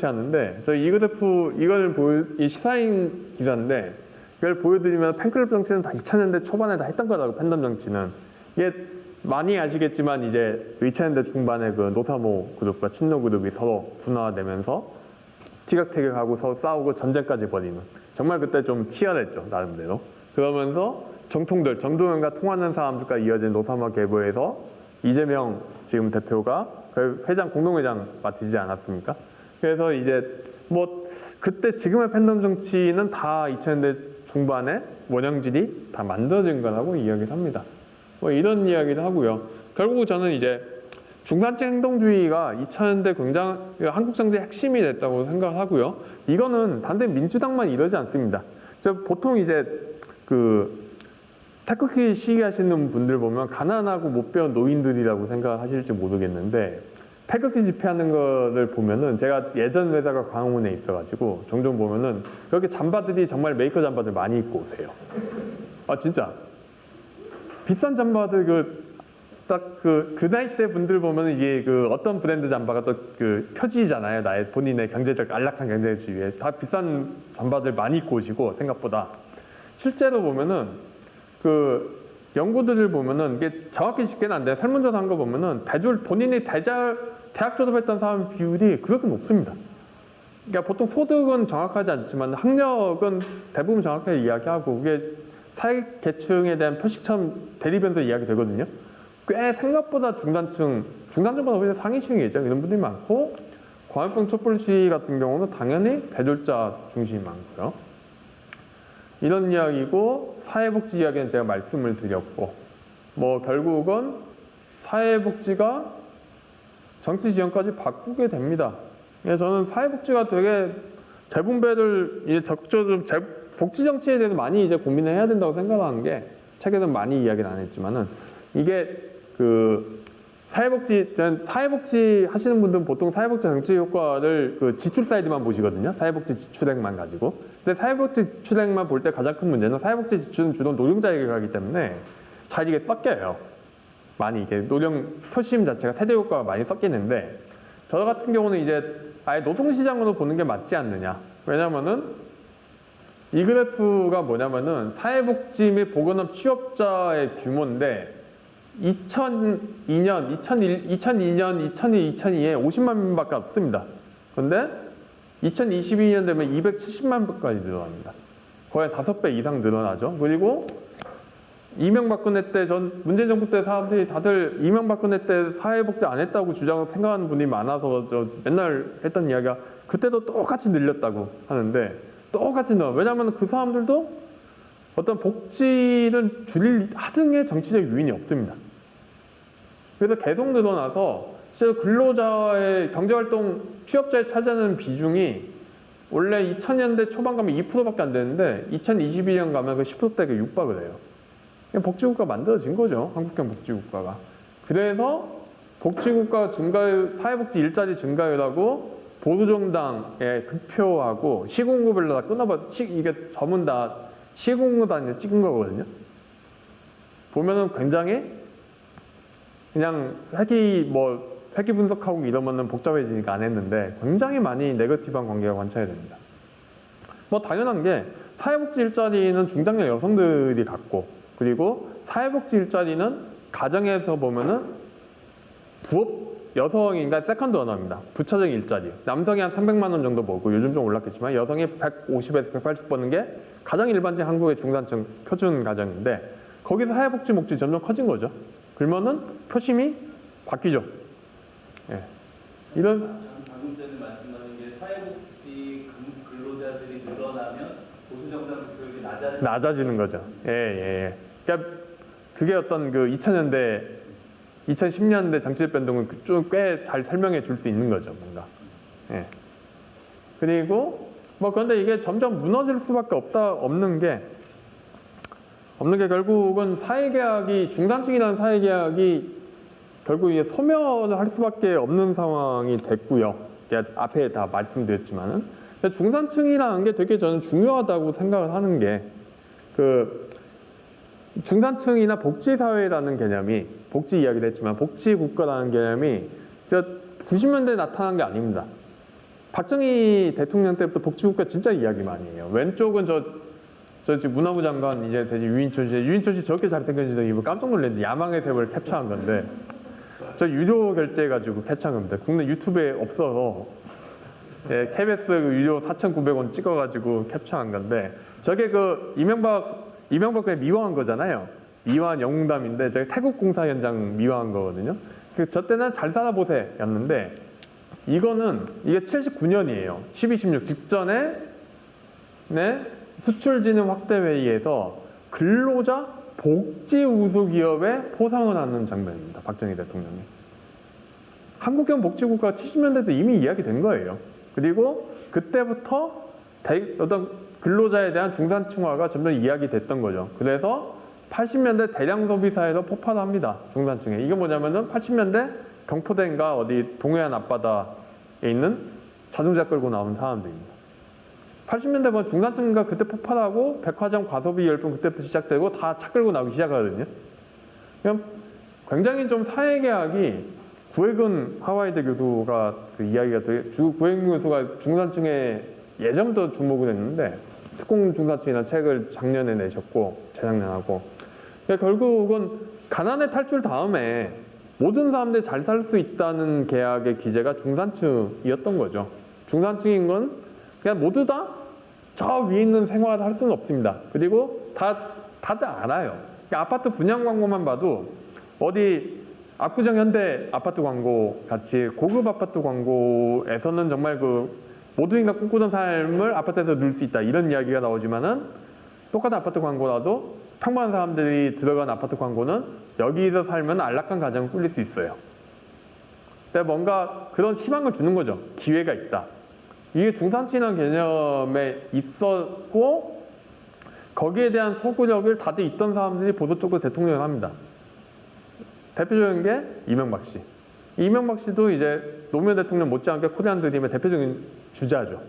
하는데 저 이 그래프 이 시사인 기사인데 이걸 보여드리면 팬클럽 정치는 다 2000년대 초반에 다 했던 거라고 팬덤 정치는 이게 많이 아시겠지만 이제 2000년대 중반에 그 노사모 그룹과 친노 그룹이 서로 분화되면서 티격태격하고 서로 싸우고 전쟁까지 벌이는 정말 그때 좀 치열했죠 나름대로. 그러면서 정동영과 통하는 사람들과 이어진 노사모 계보에서 이재명 지금 대표가 그 공동회장 맡으시지 않았습니까? 그래서 이제 그때 지금의 팬덤 정치는 다 2000년대 중반에 원형질이 다 만들어진 거라고 이야기를 합니다. 이런 이야기를 하고요. 결국 저는 이제 중산층 행동주의가 2000년대 한국 정치의 핵심이 됐다고 생각하고요. 이거는 단순히 민주당만 이러지 않습니다. 보통 이제 태극기 시위하시는 분들 보면 가난하고 못 배운 노인들이라고 생각하실지 모르겠는데 태극기 집회하는 거를 보면은 제가 예전 회사가 광화문에 있어가지고 종종 보면은 그렇게 잠바들이 정말 메이커 잠바들 많이 입고 오세요. 아 진짜 비싼 잠바들 그 나이 때 분들 보면은 이게 어떤 브랜드 잠바가 또 표지잖아요. 본인의 안락한 경제주의에 다 비싼 잠바들 많이 입고 오시고 생각보다 실제로 보면은 연구들을 보면은 이게 정확히 집계는 안 돼요. 설문조사 한 거 보면은 본인이 대학 졸업했던 사람 비율이 그렇게 높습니다. 그러니까 보통 소득은 정확하지 않지만 학력은 대부분 정확하게 이야기하고 그게 사회 계층에 대한 표식처럼 대립해서 이야기되거든요. 꽤 생각보다 중산층보다 훨씬 상위층이죠. 이런 분들이 많고 광우병 촛불 시위 같은 경우는 당연히 배졸자 중심이 많고요. 이런 이야기고, 사회복지 이야기는 제가 말씀을 드렸고, 뭐 결국은 사회복지가 정치 지형까지 바꾸게 됩니다. 저는 사회복지가 되게 재분배를 이제 적극적으로 복지 정치에 대해서 많이 이제 고민을 해야 된다고 생각하는 게, 책에서는 많이 이야기는 안 했지만은, 이게 그 사회복지 하시는 분들은 보통 사회복지 정치 효과를 그 지출 사이드만 보시거든요. 사회복지 지출액만 가지고. 근데 사회복지 지출액만 볼 때 가장 큰 문제는 사회복지 지출은 주로 노동자에게 가기 때문에 잘 이게 섞여요. 많이 이게 노령 표심 자체가 세대 효과가 많이 섞이는데, 저 같은 경우는 이제 아예 노동시장으로 보는 게 맞지 않느냐. 왜냐면은 이 그래프가 뭐냐면은 사회복지 및 보건업 취업자의 규모인데 2002년, 2002에 50만 명밖에 없습니다. 그런데 2022년 되면 270만 명까지 늘어납니다. 거의 5배 이상 늘어나죠. 그리고 이명박근혜 때 문재인 정부 때 사람들이 다들 이명박근혜 때 사회복지 안 했다고 생각하는 분이 많아서 저 맨날 했던 이야기가 그때도 똑같이 늘렸다고 하는데 똑같이 늘어. 왜냐하면 그 사람들도 어떤 복지를 줄일 하등의 정치적 요인이 없습니다. 그래서 계속 늘어나서 실제로 근로자의 경제활동 취업자에 차지하는 비중이 원래 2000년대 초반 가면 2%밖에 안 되는데 2022년 가면 그 10%대에 육박을 해요. 복지국가 만들어진 거죠. 한국형 복지국가가. 그래서 복지국가 증가율, 사회복지 일자리 증가율하고 보수정당에 득표하고 시공급별로 다 이게 전문 다 시공급 단위에 찍은 거거든요. 보면은 굉장히 그냥 회기 분석하고 이러면은 복잡해지니까 안 했는데 굉장히 많이 네거티브한 관계가 관찰이 됩니다. 뭐 당연한 게 사회복지 일자리는 중장년 여성들이 갖고, 그리고 사회복지 일자리는 가정에서 보면은 부업 여성이 그러니까 세컨드 언어입니다. 부차적 일자리. 남성이 한 300만 원 정도 벌고 요즘 좀 올랐겠지만 여성이 150에서 180 버는 게 가장 일반적인 한국의 중산층 표준 가정인데 거기서 사회복지 목적이 점점 커진 거죠. 그러면은 표심이 바뀌죠. 예. 이런 방금 전에 말씀하신 게 사회복지 근로자들이 늘어나면 보수정당 득표율이 낮아지는 거죠. 예. 그러니까 그게 어떤 그 2000년대 2010년대 정치적 변동을 좀 꽤 잘 설명해 줄 수 있는 거죠, 뭔가. 예. 그리고 뭐 그런데 이게 점점 무너질 수밖에 없는 게 결국은 사회계약이 중산층이라는 사회계약이 결국 이게 소멸을 할 수밖에 없는 상황이 됐고요. 앞에 다 말씀드렸지만은 중산층이라는 게 되게 저는 중요하다고 생각을 하는 게 그 중산층이나 복지사회라는 개념이 복지 이야기를 했지만 복지국가라는 개념이 90년대에 나타난 게 아닙니다. 박정희 대통령 때부터 복지국가 진짜 이야기 많이 해요. 왼쪽은 저 지금 문화부 장관 이제 되지 유인촌 씨 저렇게 잘생겨지더니 이거 깜짝 놀랐는데 야망의 세월을 캡처한 건데 저 유료 결제해가지고 캡처한 겁니다. 국내 유튜브에 없어서 예, KBS 그 유료 4,900원 찍어가지고 캡처한 건데 저게 그 이명박에 미화한 거잖아요. 미화한 영웅담인데 저게 태국공사 현장 미화한 거거든요. 저 때는 잘 살아보세였는데 이게 79년이에요. 12, 16 직전에 수출진흥 확대회의에서 근로자 복지우수기업에 포상을 하는 장면입니다. 박정희 대통령이. 한국형 복지국가가 70년대 때 이미 이야기된 거예요. 그리고 그때부터 어떤 근로자에 대한 중산층화가 점점 이야기됐던 거죠. 그래서 80년대 대량 소비 사회로 폭발합니다. 중산층에. 이게 뭐냐면은 80년대 경포대인가 어디 동해안 앞바다에 있는 자동차 끌고 나오는 사람들입니다. 80년대 보면 중산층과 그때 폭발하고 백화점 과소비 열풍 그때부터 시작되고 다 차 끌고 나오기 시작하거든요. 그냥 굉장히 좀 사회계약이 구혜근 하와이대 교수가 그 이야기가 구혜근 교수가 중산층에 예전부터 주목을 했는데 특공 중산층이라는 책을 작년에 내셨고 재작년하고 그러니까 결국은 가난의 탈출 다음에 모든 사람들이 잘 살 수 있다는 계약의 기제가 중산층이었던 거죠. 중산층인 건 그냥 모두 다 저 위에 있는 생활을 할 수는 없습니다. 그리고 다들 알아요. 그러니까 아파트 분양 광고만 봐도 어디 압구정 현대 아파트 광고 같이 고급 아파트 광고에서는 정말 그 모두가 꿈꾸던 삶을 아파트에서 누릴 수 있다 이런 이야기가 나오지만은 똑같은 아파트 광고라도 평범한 사람들이 들어간 아파트 광고는 여기서 살면 안락한 가정을 꾸릴 수 있어요. 근데 뭔가 그런 희망을 주는 거죠. 기회가 있다. 이게 중산층이라는 개념에 있었고 거기에 대한 소구력을 다들 있던 사람들이 보수 쪽으로 대통령을 합니다. 대표적인 게 이명박 씨. 이명박 씨도 이제 노무현 대통령 못지않게 코리안 드림의 대표적인 주자죠.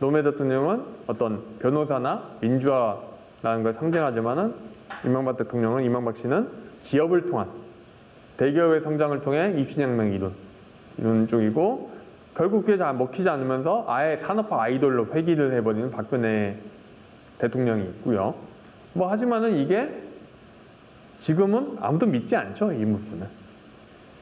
노무현 대통령은 어떤 변호사나 민주화라는 걸 상징하지만은 이명박 씨는 기업을 통한 대기업의 성장을 통해 입신양명 이룬 쪽이고 결국 그게 잘 먹히지 않으면서 아예 산업화 아이돌로 회귀를 해버리는 박근혜 대통령이 있고요. 뭐 하지만은 이게 지금은 아무도 믿지 않죠. 이 부분은.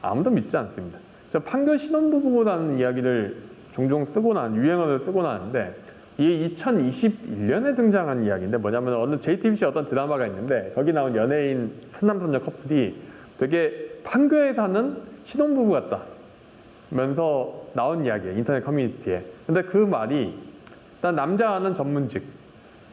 아무도 믿지 않습니다. 저 판교 신혼부부라는 이야기를 종종 유행어를 쓰고 나는데 이게 2021년에 등장한 이야기인데 뭐냐면 어느 JTBC 어떤 드라마가 있는데 거기 나온 연예인 선남선녀 커플이 되게 판교에 사는 신혼부부 같다 면서 나온 이야기예요. 인터넷 커뮤니티에. 근데 그 말이 일단 남자는 전문직,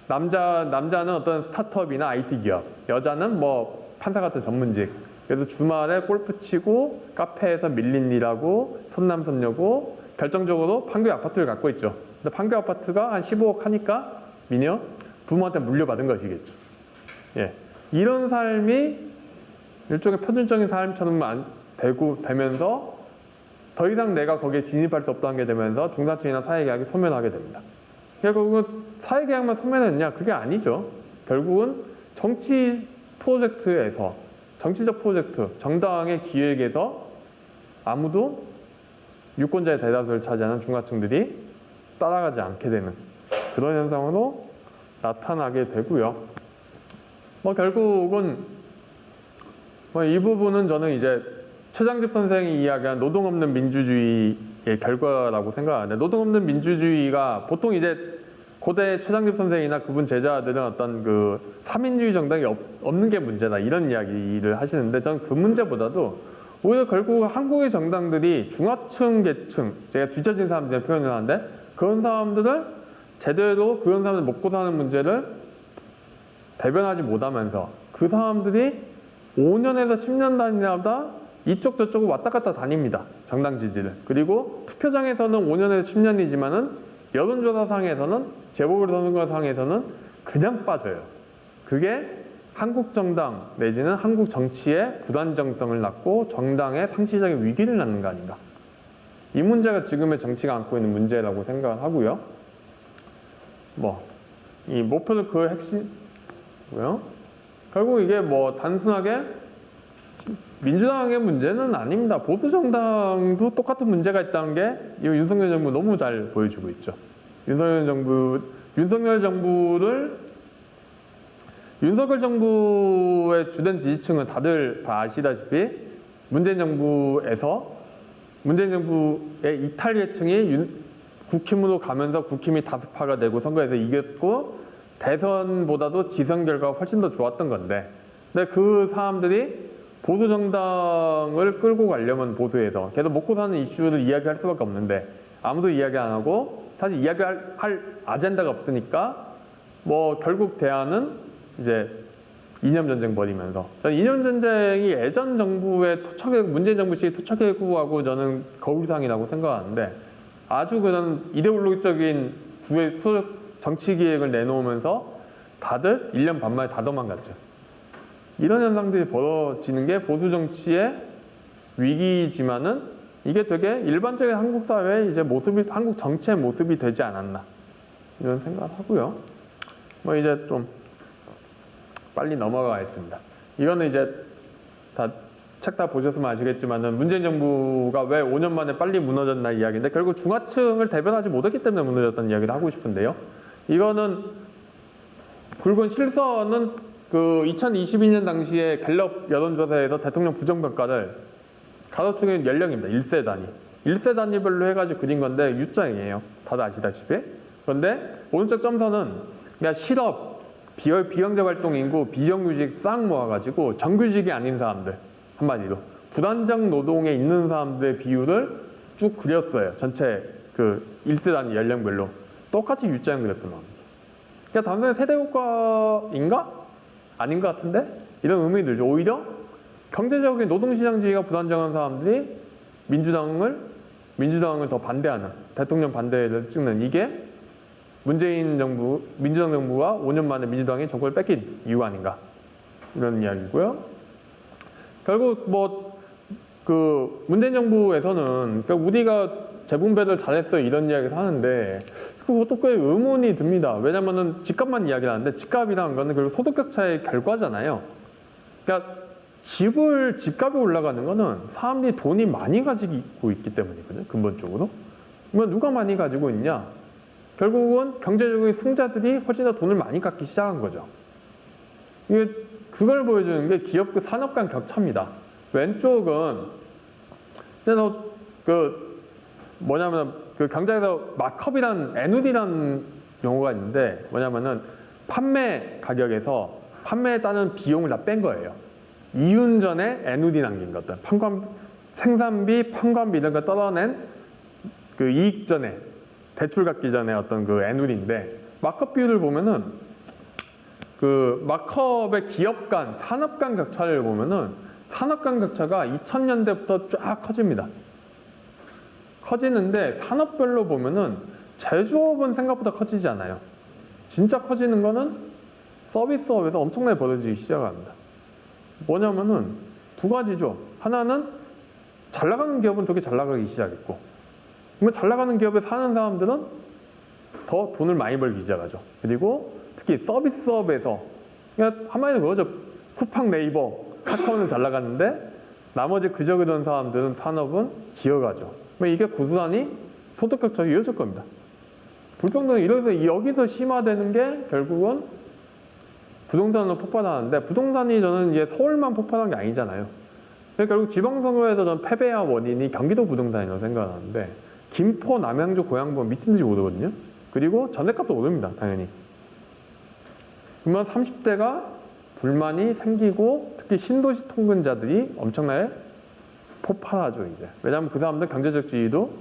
남자는 어떤 스타트업이나 IT 기업, 여자는 뭐 판사 같은 전문직. 그래서 주말에 골프 치고 카페에서 밀린 일하고 선남선녀고 결정적으로 판교에 아파트를 갖고 있죠. 근데 판교 아파트가 한 15억 하니까 미녀 부모한테 물려받은 것이겠죠. 예. 이런 삶이 일종의 표준적인 삶처럼 되면서 더 이상 내가 거기에 진입할 수 없다는 게 되면서 중산층이나 사회계약이 소멸하게 됩니다. 결국은 사회계약만 소멸했냐? 그게 아니죠. 결국은 정치적 프로젝트, 정당의 기획에서 아무도 유권자의 대다수를 차지하는 중하층들이 따라가지 않게 되는 그런 현상으로 나타나게 되고요. 뭐 결국은 이 부분은 저는 이제 최장집 선생이 이야기한 노동 없는 민주주의의 결과라고 생각하는데 노동 없는 민주주의가 보통 이제 고대 최장집 선생이나 그분 제자들은 어떤 그 사민주의 정당이 없는 게 문제다 이런 이야기를 하시는데 저는 그 문제보다도 오히려 결국 한국의 정당들이 중하층 계층 제가 뒤처진 사람들의 표현을 하는데 그런 사람들을 제대로 그런 사람들 먹고 사는 문제를 대변하지 못하면서 그 사람들이 5년에서 10년 단위마다 이쪽 저쪽을 왔다 갔다 다닙니다. 정당 지지를. 그리고 투표장에서는 5년에서 10년이지만은 여론조사상에서는 재보궐선거상에서는 그냥 빠져요. 그게 한국 정당 내지는 한국 정치의 불안정성을 낳고 정당의 상시적인 위기를 낳는 거 아닌가. 이 문제가 지금의 정치가 안고 있는 문제라고 생각을 하고요. 이 목표를 그 핵심고요. 결국 이게 단순하게 민주당의 문제는 아닙니다. 보수 정당도 똑같은 문제가 있다는 게 이 윤석열 정부 너무 잘 보여주고 있죠. 윤석열 정부의 주된 지지층은 다들 다 아시다시피 문재인 정부의 이탈 계층이 국힘으로 가면서 국힘이 다수파가 되고 선거에서 이겼고 대선보다도 지선 결과가 훨씬 더 좋았던 건데 근데 그 사람들이 보수 정당을 끌고 가려면 보수에서 계속 먹고 사는 이슈를 이야기할 수밖에 없는데 아무도 이야기 안 하고 사실 이야기할 아젠다가 없으니까 결국 대안은 이제 이념 전쟁 벌이면서 저는 이념 전쟁이 예전 정부의 문재인 정부 시기 토착해구하고 저는 거울상이라고 생각하는데 아주 그런 이데올로기적인 정치 기획을 내놓으면서 다들 1년 반 만에 다 도망갔죠. 이런 현상들이 벌어지는 게 보수 정치의 위기지만은 이게 되게 일반적인 한국 사회의 이제 한국 정치의 모습이 되지 않았나 이런 생각을 하고요. 이제 좀 빨리 넘어가겠습니다. 이거는 이제 책 다 보셨으면 아시겠지만은 문재인 정부가 왜 5년 만에 빨리 무너졌나 이야기인데 결국 중하층을 대변하지 못했기 때문에 무너졌다는 이야기를 하고 싶은데요. 이거는 굵은 실선은 그 2022년 당시에 갤럽 여론조사에서 대통령 부정평가를 가로축인 연령입니다. 1세 단위. 1세 단위별로 해가지고 그린 건데 U장이에요. 다들 아시다시피. 그런데 오른쪽 점선은 그냥 실업, 비경제 활동 인구, 비정규직 싹 모아가지고 정규직이 아닌 사람들 한마디로 불안정 노동에 있는 사람들의 비율을 쭉 그렸어요. 전체 그 1세 단위 연령별로 똑같이 U자형 그래프 나옵니다. 그러니까 단순히 세대 효과인가? 아닌 것 같은데? 이런 의문이 들죠. 오히려 경제적인 노동시장 지위가 불안정한 사람들이 민주당을 더 반대하는, 대통령 반대를 찍는, 이게 민주당 정부가 5년 만에 민주당이 정권을 뺏긴 이유가 아닌가, 이런 이야기고요. 결국 문재인 정부에서는 우리가 재분배를 잘했어요, 이런 이야기를 하는데, 그것도 꽤 의문이 듭니다. 왜냐면은 집값만 이야기를 하는데, 집값이라는 거는 결국 소득격차의 결과잖아요. 그러니까 집값이 올라가는 거는 사람들이 돈이 많이 가지고 있기 때문이거든요, 근본적으로. 그러면 누가 많이 가지고 있냐? 결국은 경제적인 승자들이 훨씬 더 돈을 많이 갖기 시작한 거죠. 그걸 보여주는 게 기업 그 산업 간 격차입니다. 왼쪽은 뭐냐면 그 경제에서 마크업이란 NUD라는 용어가 있는데, 뭐냐면은 판매 가격에서 판매에 따른 비용을 다 뺀 거예요. 이윤 전에 NUD 남긴 것들, 생산비, 판관비 이런 거 떨어낸 그 이익 전에, 대출 받기 전에 어떤 그 NUD인데, 마크업 비율을 보면은 그 마크업의 기업 간, 산업 간 격차를 보면은 산업 간 격차가 2000년대부터 쫙 커집니다. 커지는데 산업별로 보면은 제조업은 생각보다 커지지 않아요. 진짜 커지는 거는 서비스업에서 엄청나게 벌어지기 시작합니다. 뭐냐면은 두 가지죠. 하나는 잘 나가는 기업은 되게 잘 나가기 시작했고, 그러면 잘 나가는 기업에 사는 사람들은 더 돈을 많이 벌기 시작하죠. 그리고 특히 서비스업에서, 그러니까 한마디로 그거죠. 쿠팡, 네이버, 카카오는 잘 나가는데 나머지 그저그런 사람들은, 산업은 기어가죠. 이게 고스란히 소득격차가 이어질 겁니다. 불평등이 이래서 여기서 심화되는 게 결국은 부동산으로 폭발하는데, 부동산이 저는 이제 서울만 폭발한 게 아니잖아요. 결국 지방선거에서 저는 패배의 원인이 경기도 부동산이라고 생각하는데, 김포, 남양주, 고양 보면 미친 듯이 오르거든요. 그리고 전셋값도 오릅니다, 당연히. 그러면 30대가 불만이 생기고, 특히 신도시 통근자들이 엄청나게 폭발하죠, 이제. 왜냐하면 그 사람들 경제적 지위도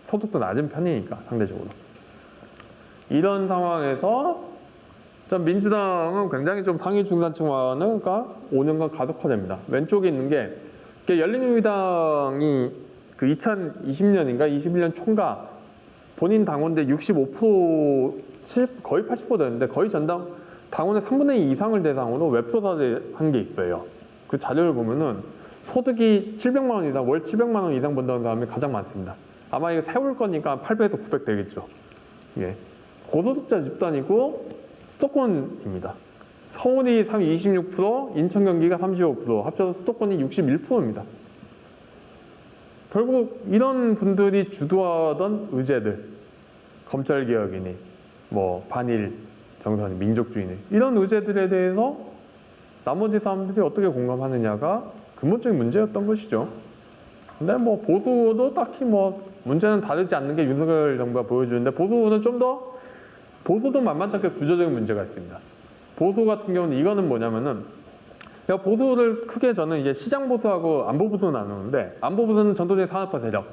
소득도 낮은 편이니까, 상대적으로. 이런 상황에서 전 민주당은 굉장히 좀 상위 중산층화가 5년간 가속화됩니다. 왼쪽에 있는 게 열린우리당이 그 2020년인가 21년 총과 본인 당원대 65%, 거의 80% 되는데, 거의 전당 당원의 3분의 2 이상을 대상으로 웹조사를 한 게 있어요. 그 자료를 보면은 소득이 700만 원 이상, 월 700만 원 이상 번다는 사람이 가장 많습니다. 아마 이거 세울 거니까 800에서 900 되겠죠. 예. 고소득자 집단이고 수도권입니다. 서울이 26%, 인천, 경기가 35%, 합쳐서 수도권이 61%입니다. 결국 이런 분들이 주도하던 의제들, 검찰개혁이니, 반일 정선이, 민족주의니, 이런 의제들에 대해서 나머지 사람들이 어떻게 공감하느냐가 근본적인 문제였던 것이죠. 근데 보수도 딱히 문제는 다르지 않는 게 윤석열 정부가 보여주는데, 보수는 좀 더, 보수도 만만치 않게 구조적인 문제가 있습니다. 보수 같은 경우는 이거는 뭐냐면은, 보수를 크게 저는 이제 시장보수하고 안보보수로 나누는데, 안보보수는 전통적인 산업화 세력,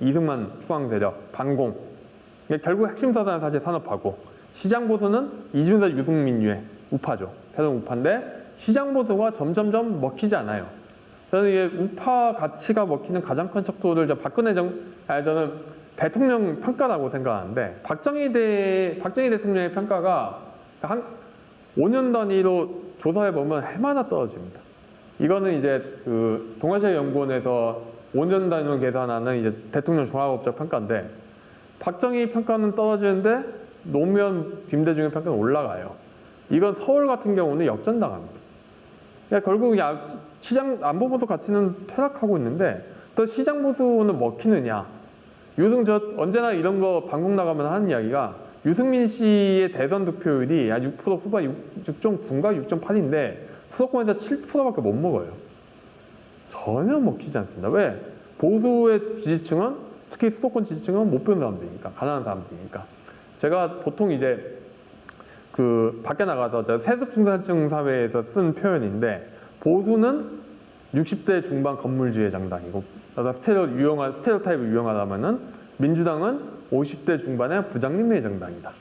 이승만 추앙 세력, 반공. 결국 핵심 사단은 사실 산업화고, 시장보수는 이준석, 유승민유의 우파죠. 새로운 우파인데, 시장보수가 점점점 먹히지 않아요. 저는 이게 우파 가치가 먹히는 가장 큰 척도를 저는 대통령 평가라고 생각하는데, 박정희 대통령의 평가가 한 5년 단위로 조사해보면 해마다 떨어집니다. 이거는 이제 그 동아시아연구원에서 5년 단위로 계산하는 이제 대통령 종합업적 평가인데, 박정희 평가는 떨어지는데 노무현, 김대중의 평가는 올라가요. 이건 서울 같은 경우는 역전당합니다. 그러니까 결국 시장 안보보수 가치는 퇴락하고 있는데, 또 시장보수는 먹히느냐. 언제나 이런 거 방송 나가면 하는 이야기가, 유승민 씨의 대선 득표율이 한 6% 후반, 6.9인가 6.8인데 수도권에서 7%밖에 못 먹어요. 전혀 먹히지 않습니다. 왜? 보수의 지지층은, 특히 수도권 지지층은 못 배운 사람들이니까, 가난한 사람들이니까. 제가 보통 이제 밖에 나가서 세습중산층 사회에서 쓴 표현인데, 보수는 60대 중반 건물주의 정당이고, 스테레오타입을 유용하다면은 민주당은 50대 중반의 부장님의 정당이다.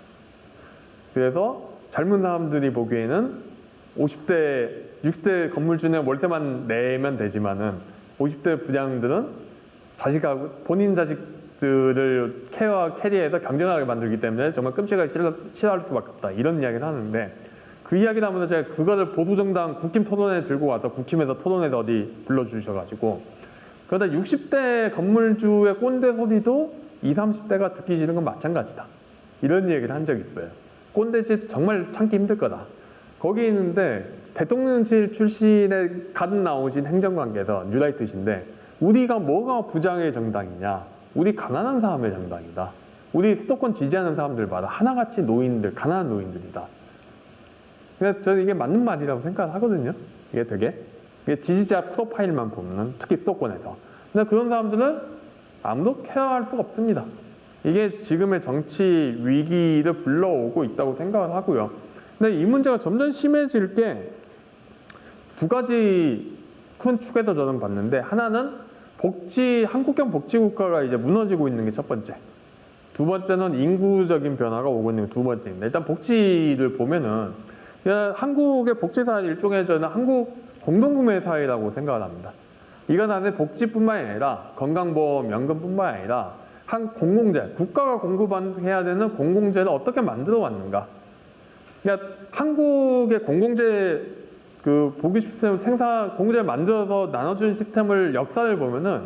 그래서 젊은 사람들이 보기에는 60대 건물주는 월세만 내면 되지만은 50대 부장들은 본인 자식들을 캐리해서 경쟁하게 만들기 때문에 정말 끔찍하게 싫어할 수밖에 없다. 이런 이야기를 하는데, 그 이야기를 하면서 제가 그거를 보수정당 국힘 토론에 들고 와서 국힘에서 토론에서 어디 불러주셔가지고, 그러다 60대 건물주의 꼰대 소리도 20, 30대가 듣기 싫은 건 마찬가지다. 이런 얘기를 한 적이 있어요. 꼰대짓 정말 참기 힘들 거다. 거기 있는데 대통령실 출신에 갓 나오신 행정관께서 뉴라이트신데, 우리가 뭐가 부장의 정당이냐? 우리 가난한 사람의 정당이다. 우리 수도권 지지하는 사람들 봐라. 하나같이 노인들, 가난한 노인들이다. 그래서 저는 이게 맞는 말이라고 생각하거든요. 이게 지지자 프로파일만 보면, 특히 수도권에서. 근데 그런 사람들은 아무도 케어할 수가 없습니다. 이게 지금의 정치 위기를 불러오고 있다고 생각을 하고요. 근데 이 문제가 점점 심해질 게 두 가지 큰 축에서 저는 봤는데, 하나는 한국형 복지국가가 이제 무너지고 있는 게 첫 번째. 두 번째는 인구적인 변화가 오고 있는 게 두 번째입니다. 일단 복지를 보면은, 한국의 복지사회 일종의 저는 한국 공동구매 사회라고 생각을 합니다. 이건 사실 복지뿐만이 아니라 건강보험, 연금뿐만 아니라 한 공공재, 국가가 공급해야 되는 공공재를 어떻게 만들어 왔는가. 그러니까 한국의 공공재 보기 시스템 공공재를 만들어서 나눠주는 시스템을 역사를 보면은,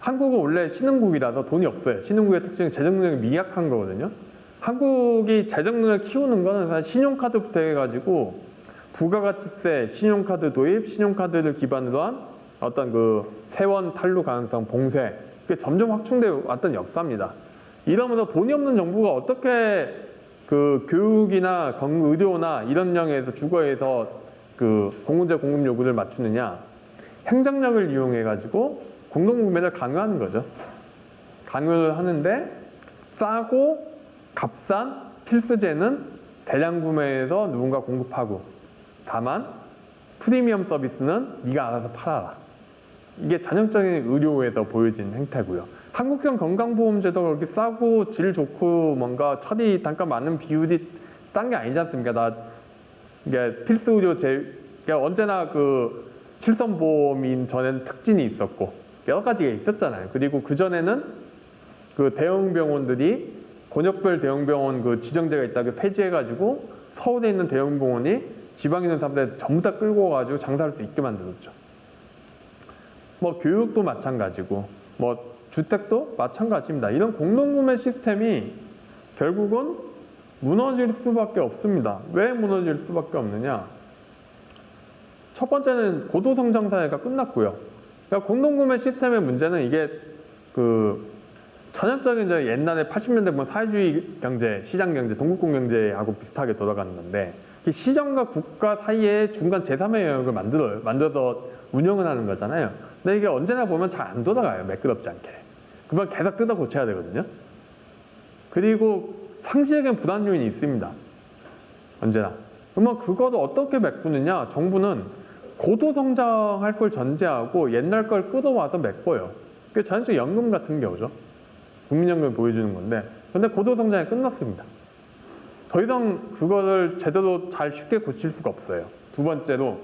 한국은 원래 신흥국이라서 돈이 없어요. 신흥국의 특징은 재정 능력이 미약한 거거든요. 한국이 재정 능력을 키우는 거는 사실 신용카드부터 해가지고 부가가치세, 신용카드 도입, 신용카드를 기반으로 한 어떤 세원 탈루 가능성, 봉쇄, 그게 점점 확충되어 왔던 역사입니다. 이러면서 돈이 없는 정부가 어떻게 교육이나 의료나 이런 영역에서 주거에서 공공재 공급 요구를 맞추느냐? 행정력을 이용해가지고 공동구매를 강요하는 거죠. 강요를 하는데, 싸고 값싼 필수재는 대량 구매해서 누군가 공급하고, 다만 프리미엄 서비스는 네가 알아서 팔아라. 이게 전형적인 의료에서 보여진 행태고요. 한국형 건강보험제도가 그렇게 싸고 질 좋고 뭔가 처리 단가 많은 비율이 딴 게 아니지 않습니까? 이게 필수 의료 그러니까 언제나 실손보험인 전에는 특진이 있었고 여러 가지가 있었잖아요. 그리고 그 전에는 대형 병원들이 권역별 대형병원 지정제가 있다고 폐지해가지고 서울에 있는 대형병원이 지방에 있는 사람들 전부 다 끌고 와가지고 장사할 수 있게 만들었죠. 교육도 마찬가지고, 주택도 마찬가지입니다. 이런 공동구매 시스템이 결국은 무너질 수밖에 없습니다. 왜 무너질 수밖에 없느냐? 첫 번째는 고도성장 사회가 끝났고요. 그러니까 공동구매 시스템의 문제는 이게 전형적인 옛날에 80년대 보면 사회주의 경제, 시장 경제, 동국공 경제하고 비슷하게 돌아가는 건데, 이 시장과 국가 사이에 중간 제3의 영역을 만들어서 운영을 하는 거잖아요. 근데 이게 언제나 보면 잘 안 돌아가요. 매끄럽지 않게. 그만 계속 뜯어 고쳐야 되거든요. 그리고 상시적인 불안 요인이 있습니다. 언제나. 그러면 그거를 어떻게 메꾸느냐? 정부는 고도 성장할 걸 전제하고 옛날 걸 끌어와서 메꿔요. 그게 전형적 연금 같은 경우죠. 국민연금을 보여주는 건데, 근데 고도 성장이 끝났습니다. 더 이상 그거를 제대로 잘 쉽게 고칠 수가 없어요. 두 번째로,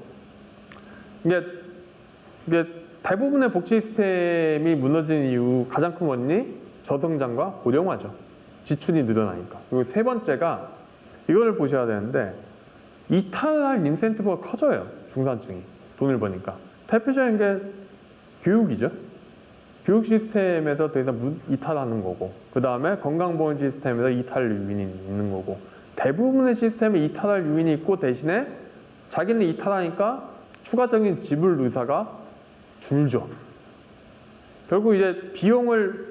이게 대부분의 복지 시스템이 무너진 이유 가장 큰 원인이 저성장과 고령화죠. 지출이 늘어나니까. 그리고 세 번째가 이거를 보셔야 되는데, 이탈할 인센티브가 커져요. 중산층이 돈을 버니까. 대표적인 게 교육이죠. 교육 시스템에서 더 이상 이탈하는 거고, 그 다음에 건강보험 시스템에서 이탈 요인이 있는 거고, 대부분의 시스템에 이탈할 요인이 있고, 대신에 자기는 이탈하니까 추가적인 지불 의사가 줄죠. 결국 이제 비용을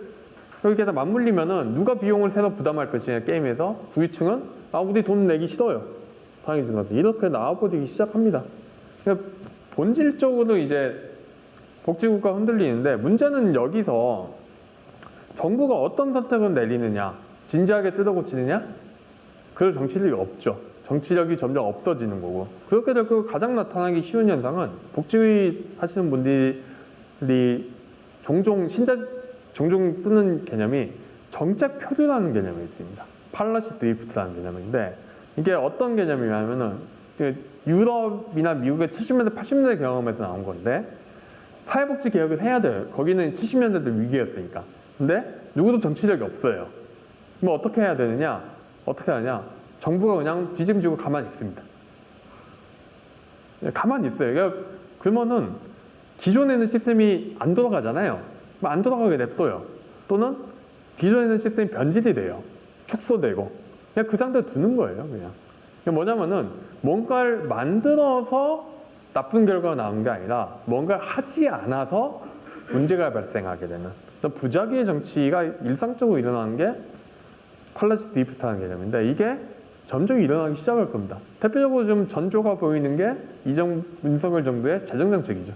여기에다 맞물리면은 누가 비용을 새로 부담할 것이냐, 게임에서 부유층은 우리 돈 내기 싫어요. 당연히 거죠. 이렇게 나와버리기 시작합니다. 그러니까 본질적으로 이제 복지국가 흔들리는데, 문제는 여기서 정부가 어떤 선택을 내리느냐, 진지하게 뜯어고치느냐, 그럴 정치력이 없죠. 정치력이 점점 없어지는 거고, 그렇게 되고 가장 나타나기 쉬운 현상은 복지 하시는 분들이 종종 쓰는 개념이 정책 표류라는 개념이 있습니다. 팔러시 드리프트라는 개념인데, 이게 어떤 개념이냐면은 유럽이나 미국의 70년대, 80년대 경험에서 나온 건데, 사회복지 개혁을 해야 돼요. 거기는 70년대도 위기였으니까. 근데 누구도 정치력이 없어요. 뭐 어떻게 해야 되느냐? 어떻게 하냐? 정부가 그냥 뒤짐지고 가만히 있습니다. 가만히 있어요. 그러면은 기존에 있는 시스템이 안 돌아가잖아요. 안 돌아가게 냅둬요. 또는 기존에 있는 시스템이 변질이 돼요. 축소되고. 그냥 그 상태로 두는 거예요. 그냥. 뭐냐면은 뭔가를 만들어서 나쁜 결과가 나온 게 아니라 뭔가를 하지 않아서 문제가 발생하게 되는 부작위의 정치가 일상적으로 일어나는 게 퀄리티 드리프트라는 개념인데, 이게 점점 일어나기 시작할 겁니다. 대표적으로 좀 전조가 보이는 게 윤석열 정부의 재정정책이죠.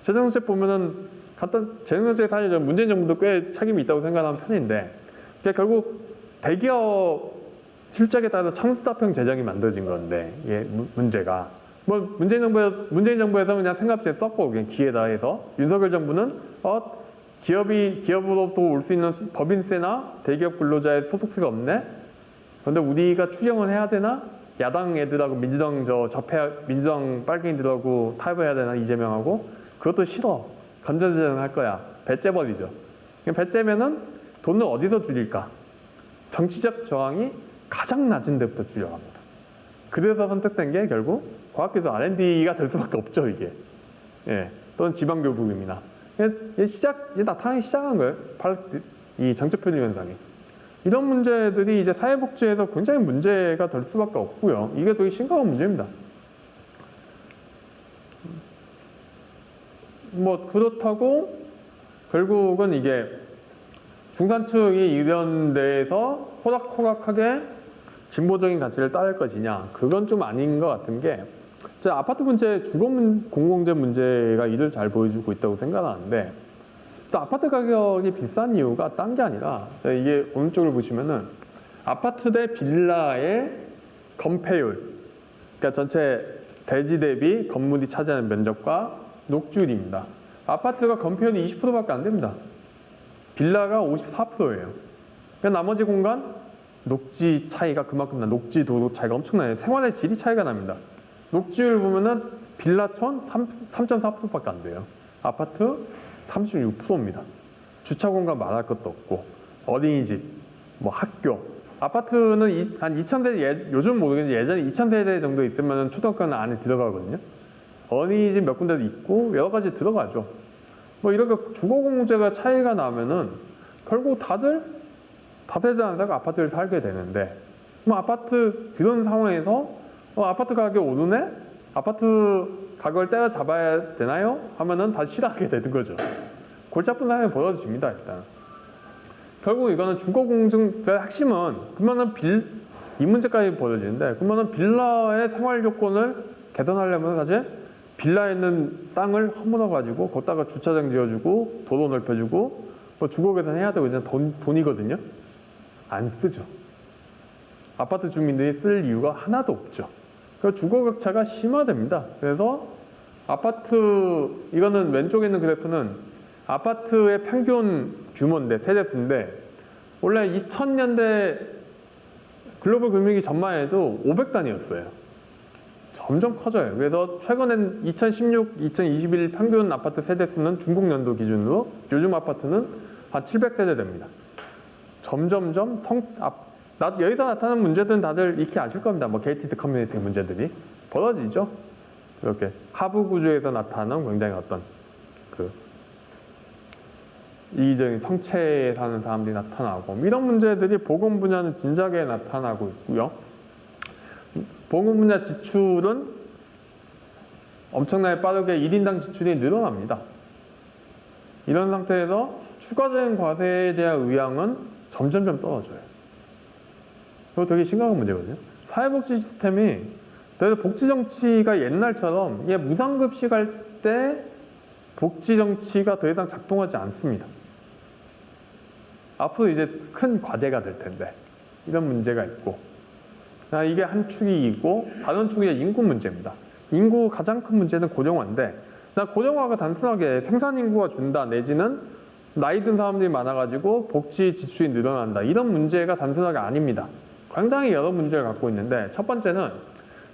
재정정책 보면은 재정정책에 사실 문재인 정부도 꽤 책임이 있다고 생각하는 편인데, 결국 대기업 실적에 따라서 청수다평 재정이 만들어진 건데, 문제가 뭐 문재인 정부에서 그냥 생각지에 썼고 그냥 기회다 해서, 윤석열 정부는 기업으로부터 올 수 있는 법인세나 대기업 근로자의 소득세가 없네. 그런데 우리가 추경을 해야 되나? 야당 애들하고 민주당 빨갱이들하고 타협을 해야 되나? 이재명하고. 그것도 싫어. 건전재정 할 거야. 배째버리죠. 배 째면은 돈을 어디서 줄일까? 정치적 저항이 가장 낮은 데부터 줄여갑니다. 그래서 선택된 게 결국 과학기술 R&D가 될 수밖에 없죠, 이게. 또는 지방교부금이나. 이제 나타나기 시작한 거예요. 이 정책 편입 현상이. 이런 문제들이 이제 사회복지에서 굉장히 문제가 될 수밖에 없고요. 이게 되게 심각한 문제입니다. 뭐 그렇다고 결국은 이게 중산층이 이런 데에서 호락호락하게 진보적인 가치를 따를 것이냐, 그건 좀 아닌 것 같은 게, 아파트 문제, 주거 공공재 문제가 이를 잘 보여주고 있다고 생각하는데, 또 아파트 가격이 비싼 이유가 딴 게 아니라, 이게 오른쪽을 보시면은 아파트 대 빌라의 건폐율, 그러니까 전체 대지 대비 건물이 차지하는 면적과 녹지율입니다. 아파트가 건폐율이 20%밖에 안 됩니다. 빌라가 54%예요. 그러니까 나머지 공간 녹지 차이가 그만큼 나, 녹지 도로 차이가 엄청나요. 생활의 질이 차이가 납니다. 녹지율 보면은 빌라촌 3.4%밖에 안 돼요. 아파트 36%입니다. 주차 공간 말할 것도 없고, 어린이집, 뭐 학교. 아파트는 한 2000세대, 요즘 모르겠는데 예전에 2000세대 정도 있으면 초등학교는 안에 들어가거든요. 어린이집 몇 군데도 있고 여러 가지 들어가죠. 뭐 이렇게 주거 공제가 차이가 나면은 결국 다들 다세대 안사가 아파트를 살게 되는데, 뭐 아파트 그런 상황에서 아파트 가격 오르네? 아파트 가격을 때려잡아야 되나요? 하면은 다시 싫어하게 되는 거죠. 골치 아픈 상황이 벌어집니다, 일단. 결국 이거는 주거공증의 핵심은, 그러면은 이 문제까지 벌어지는데, 그러면은 빌라의 생활 요건을 개선하려면 사실 빌라에 있는 땅을 허물어가지고 거기다가 주차장 지어주고 도로 넓혀주고 뭐 주거 개선해야 되고 이제 돈이거든요. 안 쓰죠. 아파트 주민들이 쓸 이유가 하나도 없죠. 그래서 주거 격차가 심화됩니다. 그래서 이거는 왼쪽에 있는 그래프는 아파트의 평균 규모인데, 세대수인데, 원래 2000년대 글로벌 금융위기 전만 해도 500단위였어요. 점점 커져요. 그래서 최근엔 2016, 2021 평균 아파트 세대수는 중국 연도 기준으로 요즘 아파트는 한 700세대 됩니다. 점점점 여기서 나타나는 문제들은 다들 익히 아실 겁니다. 뭐 게이티드 커뮤니티 문제들이 벌어지죠. 이렇게 하부 구조에서 나타나는 굉장히 어떤 이기적인 성체에 사는 사람들이 나타나고, 이런 문제들이 보건 분야는 진작에 나타나고 있고요. 보건 분야 지출은 엄청나게 빠르게 1인당 지출이 늘어납니다. 이런 상태에서 추가적인 과세에 대한 의향은 점점점 떨어져요. 그거 되게 심각한 문제거든요. 사회복지 시스템이, 그래서 복지 정치가 옛날처럼 이게 무상급식 할 때 복지 정치가 더 이상 작동하지 않습니다. 앞으로 이제 큰 과제가 될 텐데, 이런 문제가 있고, 이게 한 축이 있고 다른 축이 인구 문제입니다. 인구 가장 큰 문제는 고령화인데 고령화가 단순하게 생산 인구가 준다 내지는 나이 든 사람들이 많아가지고 복지 지출이 늘어난다 이런 문제가 단순하게 아닙니다. 굉장히 여러 문제를 갖고 있는데 첫 번째는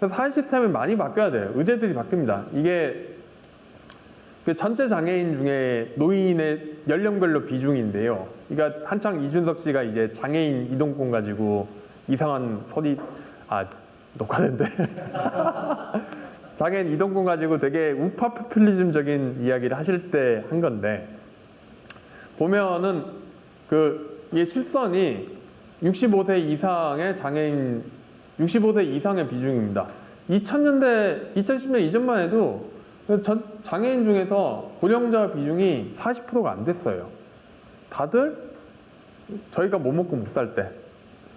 사회 시스템이 많이 바뀌어야 돼요. 의제들이 바뀝니다. 이게 그 전체 장애인 중에 노인의 연령별로 비중인데요. 그러니까 한창 이준석 씨가 이제 장애인 이동권 가지고 이상한 소리 녹화된대. 장애인 이동권 가지고 되게 우파 포퓰리즘적인 이야기를 하실 때 한 건데 보면은 이게 실선이 65세 이상의 장애인 65세 이상의 비중입니다. 2000년대 2010년 이전만 해도 장애인 중에서 고령자 비중이 40%가 안 됐어요. 다들 저희가 못 먹고 못 살 때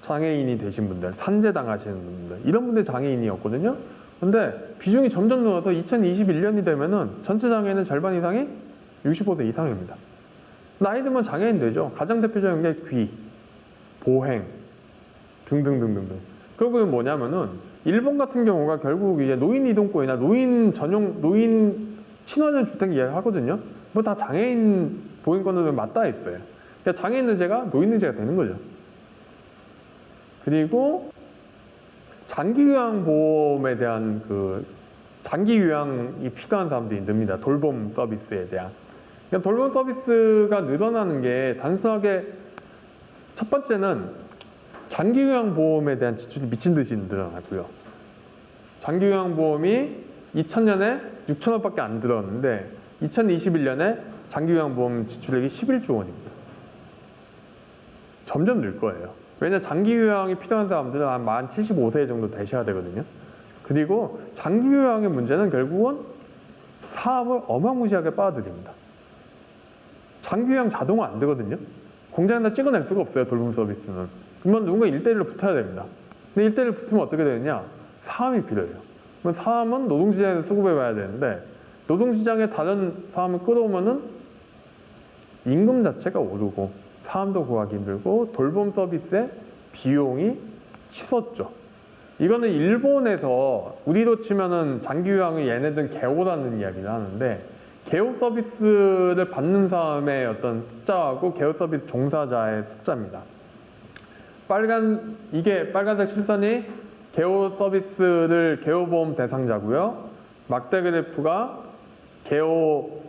장애인이 되신 분들, 산재당하시는 분들 이런 분들 장애인이었거든요. 근데 비중이 점점 늘어서 2021년이 되면은 전체 장애인의 절반 이상이 65세 이상입니다. 나이 들면 장애인 되죠. 가장 대표적인 게 귀, 보행 등등등등등. 그리고 뭐냐면은 일본 같은 경우가 결국 이제 노인 이동권이나 노인 친환경 주택 이야기 하거든요. 뭐 다 장애인 보행권으로 맞닿아 있어요. 그러니까 장애인 의제가 노인 의제가 되는 거죠. 그리고 장기 요양 보험에 대한 장기 요양이 필요한 사람들이 늡니다. 돌봄 서비스에 대한. 그러니까 돌봄 서비스가 늘어나는 게 단순하게 첫 번째는 장기 요양 보험에 대한 지출이 미친 듯이 늘어나고요. 장기 요양 보험이 2000년에 6천원밖에 안 들었는데 2021년에 장기 요양 보험 지출액이 11조 원입니다. 점점 늘 거예요. 왜냐 장기 요양이 필요한 사람들은 한 만 75세 정도 되셔야 되거든요. 그리고 장기 요양의 문제는 결국은 사업을 어마무시하게 빨아들입니다. 장기 요양 자동화 안 되거든요. 공장에다 찍어낼 수가 없어요. 돌봄 서비스는. 그러면 누군가 1대1로 붙어야 됩니다. 근데 1대1로 붙으면 어떻게 되느냐? 사람이 필요해요. 그럼 사람은 노동시장에서 수급해봐야 되는데 노동시장에 다른 사람을 끌어오면은 임금 자체가 오르고 사람도 구하기 힘들고 돌봄 서비스의 비용이 치솟죠. 이거는 일본에서 우리로 치면은 장기 요양을 얘네들은 개호라는 이야기를 하는데 개호 서비스를 받는 사람의 어떤 숫자하고 개호 서비스 종사자의 숫자입니다. 빨간색 실선이 개호 서비스를 개호보험 대상자고요. 막대 그래프가 개호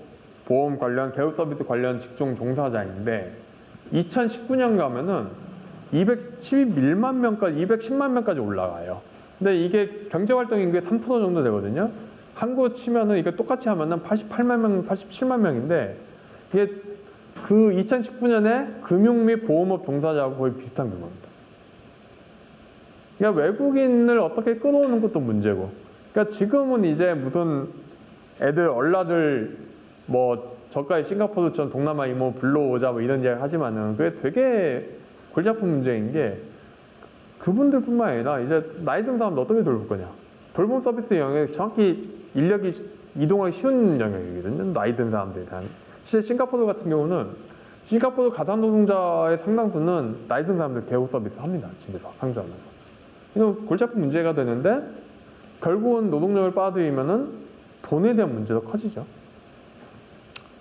보험 관련, 개호 서비스 관련 직종 종사자인데 2019년 가면은 211만 명까지, 210만 명까지 올라가요. 근데 이게 경제활동 인구의 3% 정도 되거든요. 한국 치면은 이게 똑같이 하면은 88만 명, 87만 명인데 이게 2019년에 금융 및 보험업 종사자하고 거의 비슷한 규모입니다. 그러니까 외국인을 어떻게 끌어오는 것도 문제고. 그러니까 지금은 이제 무슨 애들 얼라들 뭐 저가의 싱가포르처럼 동남아 이모 불러오자 뭐 이런 이야기 하지만은 그게 되게 골치 아픈 문제인 게 그분들뿐만 아니라 이제 나이 든 사람도 어떻게 돌볼 거냐. 돌봄 서비스 영역이 정확히 인력이 이동하기 쉬운 영역이거든요. 나이 든 사람들에 대한. 실제 싱가포르 같은 경우는 싱가포르 가산 노동자의 상당수는 나이 든 사람들 개호 서비스 합니다. 집에서 상주하면서. 이거 골치 아픈 문제가 되는데 결국은 노동력을 빠뜨리면은 돈에 대한 문제도 커지죠.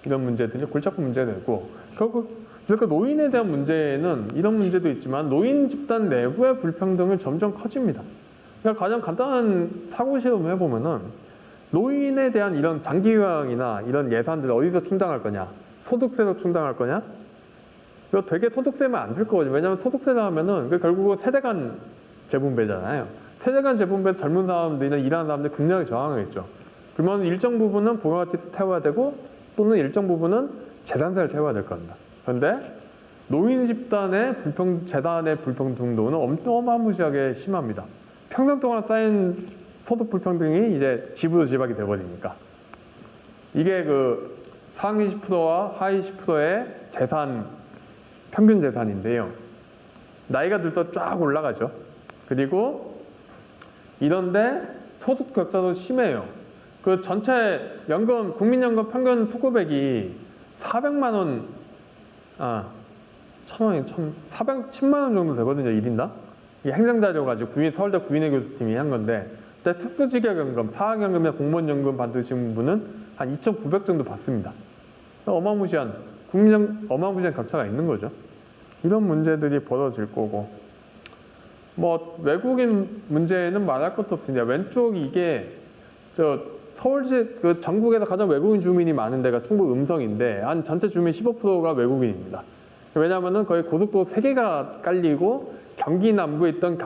이런 문제들이 골치 아픈 문제가 되고 결국 그러니까 노인에 대한 문제는 이런 문제도 있지만 노인 집단 내부의 불평등은 점점 커집니다. 그러니까 가장 간단한 사고 실험을 해보면은 노인에 대한 이런 장기 요양이나 이런 예산들을 어디서 충당할 거냐? 소득세로 충당할 거냐? 이거 되게 소득세만 안 줄 거거든요. 왜냐하면 소득세를 하면은 결국은 세대 간 재분배잖아요. 세대 간 재분배 젊은 사람들이나 일하는 사람들 극렬하게 저항하겠죠. 그러면 일정 부분은 부가가치세 태워야 되고 또는 일정 부분은 재산세를 태워야 될 겁니다. 그런데 노인 집단의 재단의 불평등도는 어마무시하게 심합니다. 평생 동안 쌓인 소득 불평등이 이제 집으로 집약이 돼버리니까. 이게 상위 10%와 하위 10%의 평균 재산인데요. 나이가 들수록 쫙 올라가죠. 그리고 이런데 소득 격차도 심해요. 전체 연금, 국민연금 평균 수급액이 400만 원, 410만 원 정도 되거든요, 1인당. 이게 행정자료 가지고 서울대 구인회 교수팀이 한 건데, 그때 특수직예연금, 사학연금이나 공무원연금 받으신 분은 한 2,900 정도 받습니다. 어마무시한 어마무시한 격차가 있는 거죠. 이런 문제들이 벌어질 거고, 뭐 외국인 문제는 말할 것도 없습니다. 왼쪽 이게 서울시 전국에서 가장 외국인 주민이 많은 데가 충북 음성인데 한 전체 주민 15%가 외국인입니다. 왜냐하면은 거의 고속도로 3개가 깔리고 경기 남부에 있던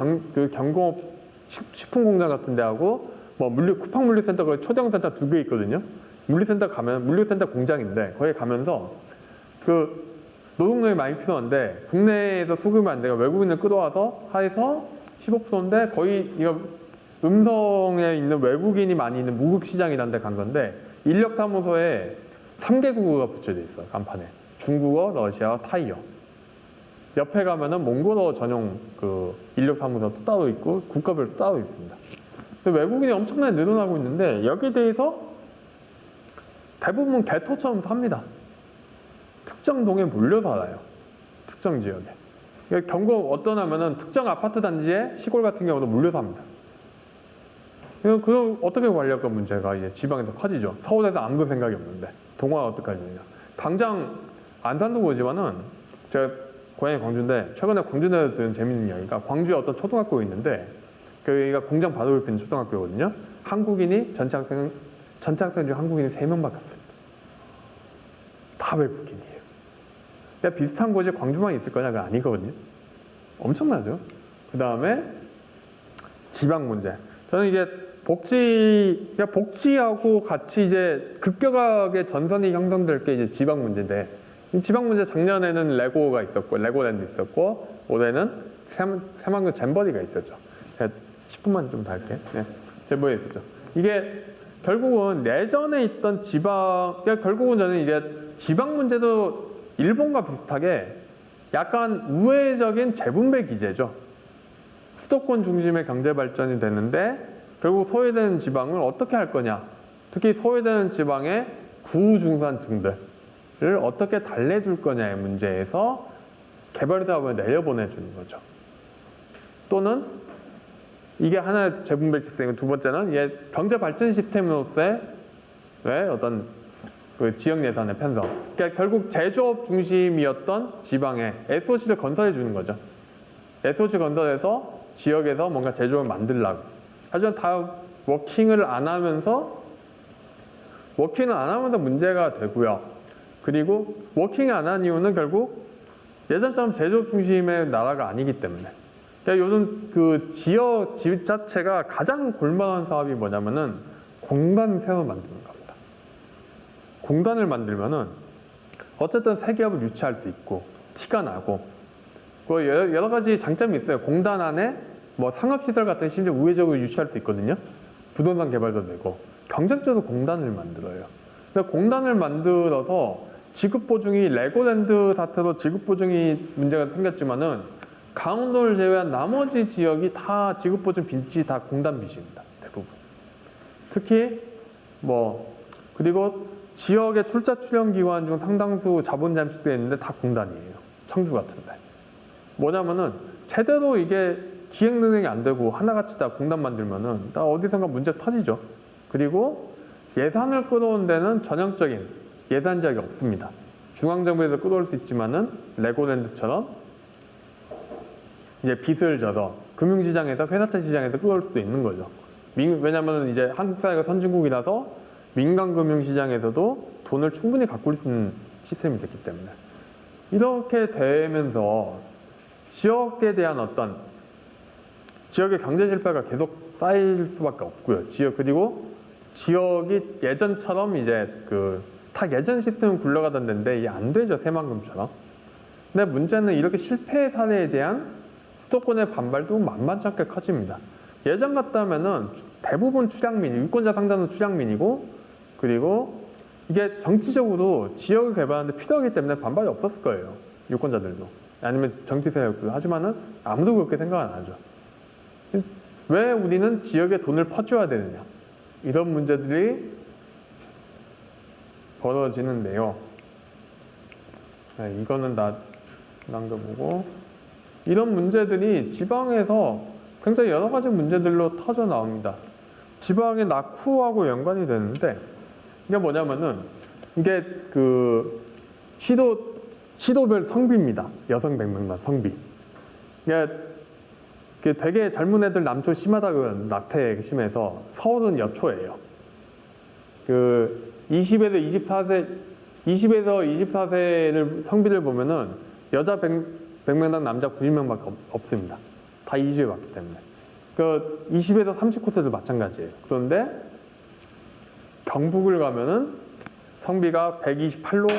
경공업 식품 공장 같은 데하고 뭐 쿠팡 물류센터 거기 초정센터 2개 있거든요. 물류센터 공장인데 거기 가면서 노동력이 많이 필요한데 국내에서 수급이 안 돼요. 외국인을 끌어와서 해서 15%인데 거의 이거 음성에 있는 외국인이 많이 있는 무국시장이라는 데 간 건데 인력사무소에 3개국어가 붙여져 있어요. 간판에. 중국어, 러시아, 타이어. 옆에 가면은 몽골어 전용 인력사무소도 따로 있고 국가별로 따로 있습니다. 외국인이 엄청나게 늘어나고 있는데 여기에 대해서 대부분 개토처럼 삽니다. 특정 동에 몰려 살아요. 특정 지역에. 그러니까 어떤 하면은 특정 아파트 단지에 시골 같은 경우도 몰려 삽니다. 그럼 어떻게 관리할까 문제가 이제 지방에서 커지죠. 서울에서 안 볼 생각이 없는데 동화가 어떡하냐. 당장 안산도 보지만은 제가 고향이 광주인데 최근에 광주에서 들은 재밌는 이야기가 광주에 어떤 초등학교가 있는데 거기가 공장 바로 옆에 있는 초등학교거든요. 한국인이 전체 학생 중 한국인이 3명밖에 없어요. 다 외국인이에요. 그러니까 비슷한 곳이 광주만 있을 거냐가 아니거든요. 엄청나죠. 그 다음에 지방 문제. 저는 이게 복지하고 같이 이제 급격하게 전선이 형성될 게 이제 지방 문제인데, 이 지방 문제 작년에는 레고가 있었고, 레고랜드 있었고, 올해는 새만금 잼버리가 있었죠. 제가 10분만 좀 더 할게요. 네. 잼버리 있었죠. 이게 결국은 예전에 있던 결국은 저는 이게 지방 문제도 일본과 비슷하게 약간 우회적인 재분배 기제죠. 수도권 중심의 경제 발전이 되는데 결국 소외되는 지방을 어떻게 할 거냐. 특히 소외되는 지방의 구중산층들을 어떻게 달래줄 거냐의 문제에서 개발사업을 내려보내주는 거죠. 또는 이게 하나의 재분배 시스템이고 두 번째는 이게 경제 발전 시스템으로서의 어떤 지역 예산의 편성. 그러니까 결국 제조업 중심이었던 지방에 SOC를 건설해 주는 거죠. SOC 건설해서 지역에서 뭔가 제조업을 만들라고. 하지만 다 워킹을 안 하면서 문제가 되고요. 그리고 워킹을 안 한 이유는 결국 예전처럼 제조업 중심의 나라가 아니기 때문에. 그러니까 요즘 지역 자체가 가장 골망한 사업이 뭐냐면은 공단 새로 만드는 겁니다. 공단을 만들면은 어쨌든 새 기업을 유치할 수 있고 티가 나고 여러 가지 장점이 있어요. 공단 안에 뭐 상업시설 같은 심지어 우회적으로 유치할 수 있거든요. 부동산 개발도 되고 경쟁적으로 공단을 만들어요. 그래서 공단을 만들어서 지급보증이 레고랜드 사태로 지급보증이 문제가 생겼지만은 강원도를 제외한 나머지 지역이 다 지급보증 빚이 다 공단 빚입니다. 대부분. 특히 그리고 지역의 출자 출연 기관 중 상당수 자본 잠식되어 있는데 다 공단이에요. 청주 같은데. 뭐냐면은 제대로 이게 기획 능력이 안 되고 하나같이 다 공단 만들면은 다 어디선가 문제 터지죠. 그리고 예산을 끌어온 데는 전형적인 예산적이 없습니다. 중앙정부에서 끌어올 수 있지만은 레고랜드처럼 이제 빚을 져서 금융시장에서 회사채 시장에서 끌어올 수도 있는 거죠. 왜냐면은 이제 한국 사회가 선진국이라서 민간 금융시장에서도 돈을 충분히 가꿀 수 있는 시스템이 됐기 때문에 이렇게 되면서 지역에 대한 어떤 지역의 경제 실패가 계속 쌓일 수밖에 없고요. 그리고 지역이 예전처럼 이제 다 예전 시스템은 굴러가던 데인데 이게 안 되죠. 새만금처럼. 근데 문제는 이렇게 실패 사례에 대한 수도권의 반발도 만만치 않게 커집니다. 예전 같다면은 대부분 유권자 상당은 출향민이고 그리고 이게 정치적으로 지역을 개발하는데 필요하기 때문에 반발이 없었을 거예요. 유권자들도. 아니면 정치 세력도. 하지만은 아무도 그렇게 생각 안 하죠. 왜 우리는 지역에 돈을 퍼줘야 되느냐. 이런 문제들이 벌어지는데요. 네, 이거는 남겨보고 이런 문제들이 지방에서 굉장히 여러 가지 문제들로 터져 나옵니다. 지방의 낙후하고 연관이 되는데 이게 뭐냐면은 이게 그 시도별 성비입니다. 여성 100명당 성비. 이게 되게 젊은 애들 남초 심하다고 낙태 심해서 서울은 여초예요. 그 20에서 24세를 성비를 보면은 여자 100명당 남자 90명밖에 없습니다. 다 20에 봤기 때문에. 그 20에서 39세도 마찬가지예요. 그런데 경북을 가면은 성비가 128로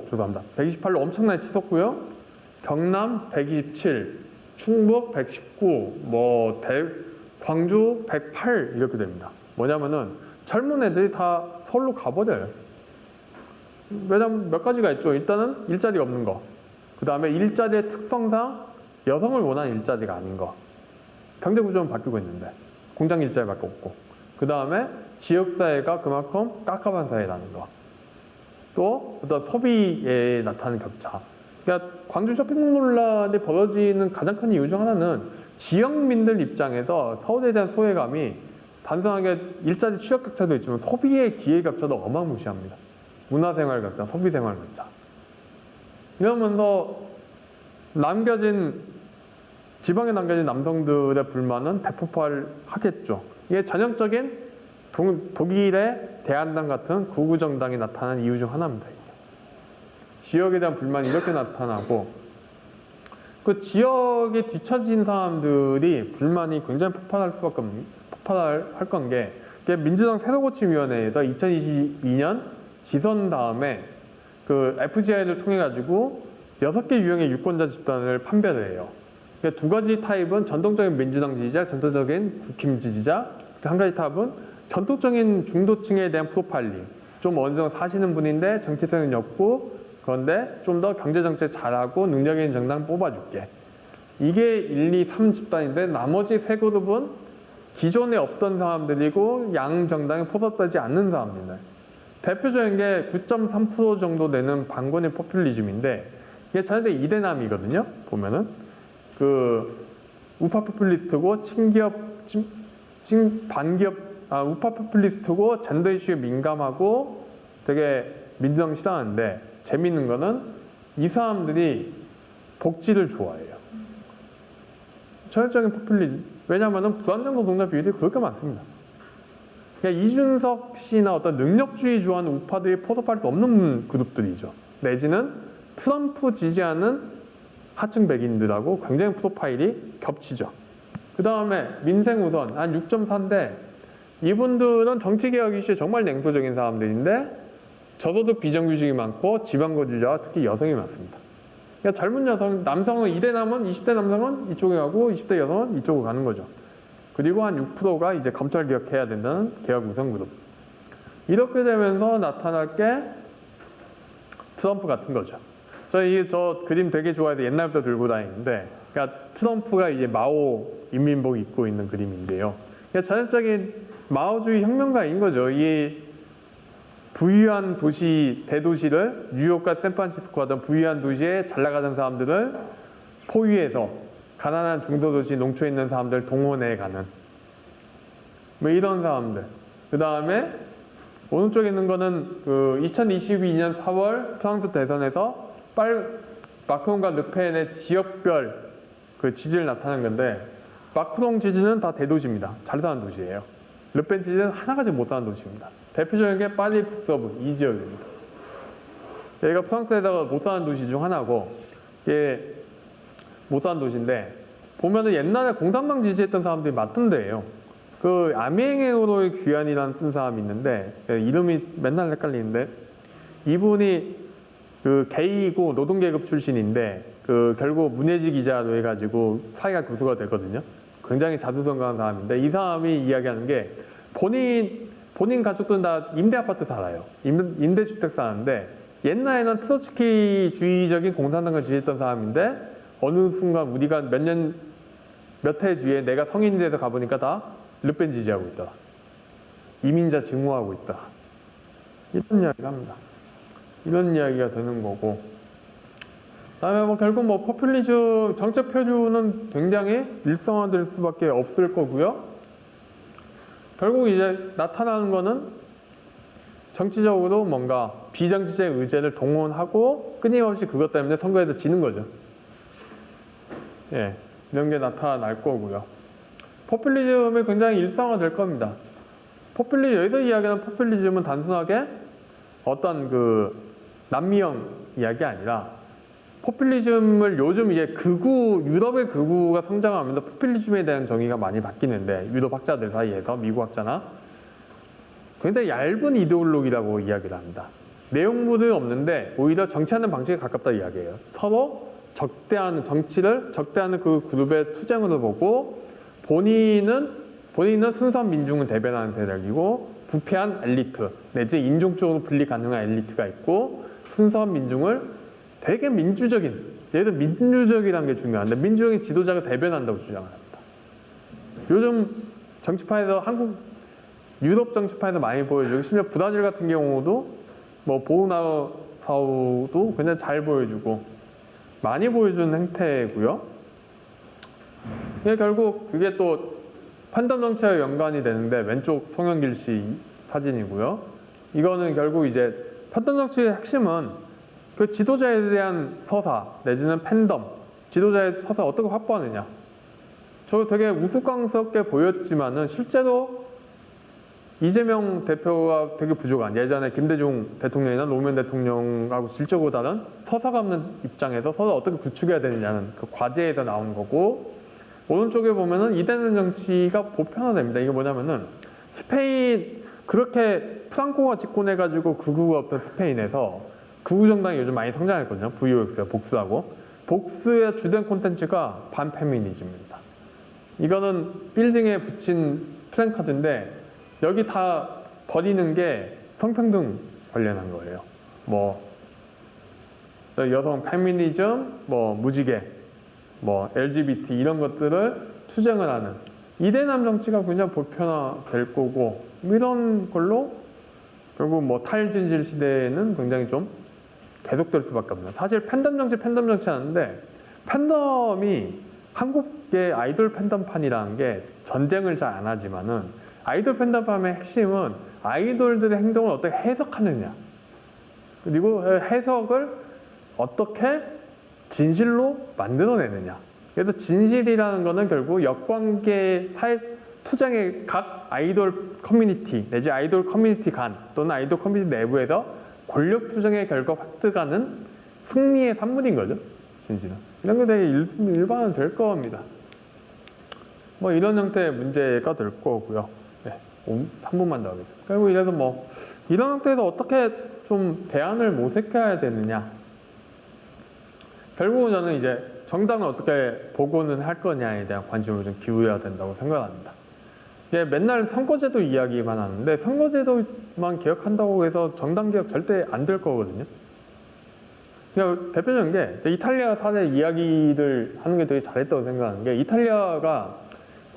죄송합니다. 128로 엄청나게 치솟고요. 경남 127, 충북 119, 광주 108 이렇게 됩니다. 뭐냐면은 젊은 애들이 다 서울로 가버려요. 왜냐면 몇 가지가 있죠. 일단은 일자리가 없는 거. 그 다음에 일자리의 특성상 여성을 원하는 일자리가 아닌 거. 경제 구조는 바뀌고 있는데 공장 일자리밖에 없고. 그 다음에 지역사회가 그만큼 깝깝한 사회라는 거. 또 어떤 소비에 나타나는 격차. 그러니까 광주 쇼핑몰 논란이 벌어지는 가장 큰 이유 중 하나는 지역민들 입장에서 서울에 대한 소외감이 단순하게 일자리 취업 격차도 있지만 소비의 기회 격차도 어마무시합니다. 문화생활 격차, 소비생활 격차. 이러면서 지방에 남겨진 남성들의 불만은 대폭발하겠죠. 이게 전형적인 독일의 대한당 같은 구구정당이 나타난 이유 중 하나입니다. 지역에 대한 불만이 이렇게 나타나고 그 지역에 뒤처진 사람들이 불만이 굉장히 폭발할 건 게 민주당 세도고침위원회에서 2022년 지선 다음에 그 FGI를 통해 가지고 6개 유형의 유권자 집단을 판별을 해요. 두 가지 타입은 전통적인 민주당 지지자, 전통적인 국힘 지지자. 한 가지 타입은 전통적인 중도층에 대한 프로파일링. 좀 어느 정도 사시는 분인데 정치성은 없고 그런데 좀 더 경제정책 잘하고 능력 있는 정당 뽑아줄게. 이게 1, 2, 3 집단인데 나머지 세 그룹은 기존에 없던 사람들이고 양 정당에 포섭되지 않는 사람들입니다. 대표적인 게 9.3% 정도 되는 반권의 포퓰리즘인데 이게 전체적인 이대남이거든요. 보면은 그 우파 포퓰리스트고 우파 포퓰리스트고 젠더 이슈에 민감하고 되게 민주당 싫어하는데 재밌는 거는 이 사람들이 복지를 좋아해요. 전형적인 포퓰리즘. 왜냐하면 불안정 노동자 비율이 그렇게 많습니다. 그러니까 이준석 씨나 어떤 능력주의 좋아하는 우파들이 포섭할 수 없는 그룹들이죠. 내지는 트럼프 지지하는 하층 백인들하고 굉장히 프로파일이 겹치죠. 그 다음에 민생 우선 한 6.4인데 이분들은 정치개혁 이슈에 정말 냉소적인 사람들인데 저소득 비정규직이 많고 지방거주자와 특히 여성이 많습니다. 그러니까 젊은 남성은 이대남은 20대 남성은 이쪽에 가고 20대 여성은 이쪽으로 가는 거죠. 그리고 한 6%가 이제 검찰 개혁해야 된다는 개혁 우선 그룹. 이렇게 되면서 나타날 게 트럼프 같은 거죠. 저 그림 되게 좋아해서 옛날부터 들고 다니는데, 그러니까 트럼프가 이제 마오 인민복 입고 있는 그림인데요. 그러니까 전형적인 마오주의 혁명가인 거죠. 이 부유한 대도시를 뉴욕과 샌프란시스코 하던 부유한 도시에 잘 나가던 사람들을 포위해서 가난한 중소도시 농촌에 있는 사람들 동원해 가는 뭐 이런 사람들. 그 다음에 오른쪽에 있는 거는 그 2022년 4월 프랑스 대선에서 마크롱과 르펜의 지역별 그 지지를 나타낸 건데 마크롱 지지는 다 대도시입니다. 잘 사는 도시예요. 르펜 지지는 하나같이 못 사는 도시입니다. 대표적인 게 파리 북서부 이 지역입니다. 여기가 프랑스에다가 못 사는 도시 중 하나고 이게 못 사는 도시인데 보면은 옛날에 공산당 지지했던 사람들이 많던 데예요. 그 아미엥에로의 귀환이라는 쓴 사람이 있는데 이름이 맨날 헷갈리는데 이분이 그 게이고 노동계급 출신인데 그 결국 문예지 기자로 해가지고 사회가 교수가 됐거든요. 굉장히 자수성가한 사람인데 이 사람이 이야기하는 게 본인 가족들은 다 임대 아파트 살아요. 임대주택 사는데 옛날에는 트로츠키주의적인 공산당을 지지했던 사람인데 어느 순간 우리가 몇 해 뒤에 내가 성인이 돼서 가보니까 다 르펜 지지하고 있다. 이민자 증오하고 있다. 이런 이야기를 합니다. 이런 이야기가 되는 거고 그다음에 뭐 결국 뭐 포퓰리즘 정책 표류는 굉장히 일상화될 수밖에 없을 거고요. 결국 이제 나타나는 거는 정치적으로 뭔가 비정치적 의제를 동원하고 끊임없이 그것 때문에 선거에서 지는 거죠. 예, 이런 게 나타날 거고요. 포퓰리즘이 굉장히 일상화될 겁니다. 여기서 이야기하는 포퓰리즘은 단순하게 어떤 그 남미형 이야기 아니라 포퓰리즘을 요즘 이제 유럽의 극우가 성장하면서 포퓰리즘에 대한 정의가 많이 바뀌는데 유럽 학자들 사이에서 미국 학자나 굉장히 얇은 이데올로기라고 이야기를 합니다. 내용물은 없는데 오히려 정치하는 방식에 가깝다 이야기해요. 서로 적대하는 그 그룹의 투쟁으로 보고 본인은 순수한 민중을 대변하는 세력이고 부패한 엘리트 내지 인종적으로 분리 가능한 엘리트가 있고 순수한 민중을 되게 민주적인, 예를 들어 민주적이라는 게 중요한데 민주적인 지도자가 대변한다고 주장합니다. 요즘 정치판에서 유럽 정치판에서 많이 보여주고 심지어 브라질 같은 경우도 뭐 보우나우사우도 굉장히 잘 보여주고 많이 보여주는 행태고요. 이게 결국 그게 또 판단 정치와 연관이 되는데 왼쪽 송영길 씨 사진이고요. 이거는 결국 이제 판단 정치의 핵심은 그 지도자에 대한 서사 내지는 팬덤, 지도자의 서사 어떻게 확보하느냐. 저 되게 우스꽝스럽게 보였지만은 실제로 이재명 대표가 되게 부족한 예전에 김대중 대통령이나 노무현 대통령하고 질적으로 다른 서사가 없는 입장에서 서로 어떻게 구축해야 되느냐는 그 과제에서 나온 거고 오른쪽에 보면은 이대는 정치가 보편화됩니다. 이게 뭐냐면은 스페인 그렇게 프랑코가 집권해가지고 극우가 없던 스페인에서 극우 정당이 요즘 많이 성장했거든요. VOX가 복수하고 복수의 주된 콘텐츠가 반페미니즘입니다. 이거는 빌딩에 붙인 플랜카드인데 여기 다 버리는 게 성평등 관련한 거예요. 뭐 여성 페미니즘, 뭐 무지개, 뭐 LGBT 이런 것들을 투쟁을 하는 이대남 정치가 그냥 보편화될 거고 이런 걸로 결국 뭐 탈진실 시대에는 굉장히 좀 계속될 수밖에 없는. 사실 팬덤 정치 하는데 팬덤이 한국의 아이돌 팬덤판이라는 게 전쟁을 잘 안 하지만은 아이돌 팬덤판의 핵심은 아이돌들의 행동을 어떻게 해석하느냐 그리고 해석을 어떻게 진실로 만들어내느냐. 그래서 진실이라는 거는 결국 역관계 사회 투쟁의 각 아이돌 커뮤니티 내지 아이돌 커뮤니티 간 또는 아이돌 커뮤니티 내부에서 권력 투쟁의 결과 획득하는 승리의 산물인 거죠. 진실은. 이런 게 되게 일반화될 겁니다. 뭐 이런 형태의 문제가 될 거고요. 네, 3분만 더 하겠습니다. 그리고 이래서 뭐 이런 형태에서 어떻게 좀 대안을 모색해야 되느냐. 결국은 저는 이제 정당을 어떻게 복원을 할 거냐에 대한 관심을 좀 기울여야 된다고 생각합니다. 예, 맨날 선거제도 이야기만 하는데 선거제도만 개혁한다고 해서 정당 개혁 절대 안 될 거거든요. 그냥 대표적인 게 이탈리아 사례 이야기를 하는 게 되게 잘했다고 생각하는 게 이탈리아가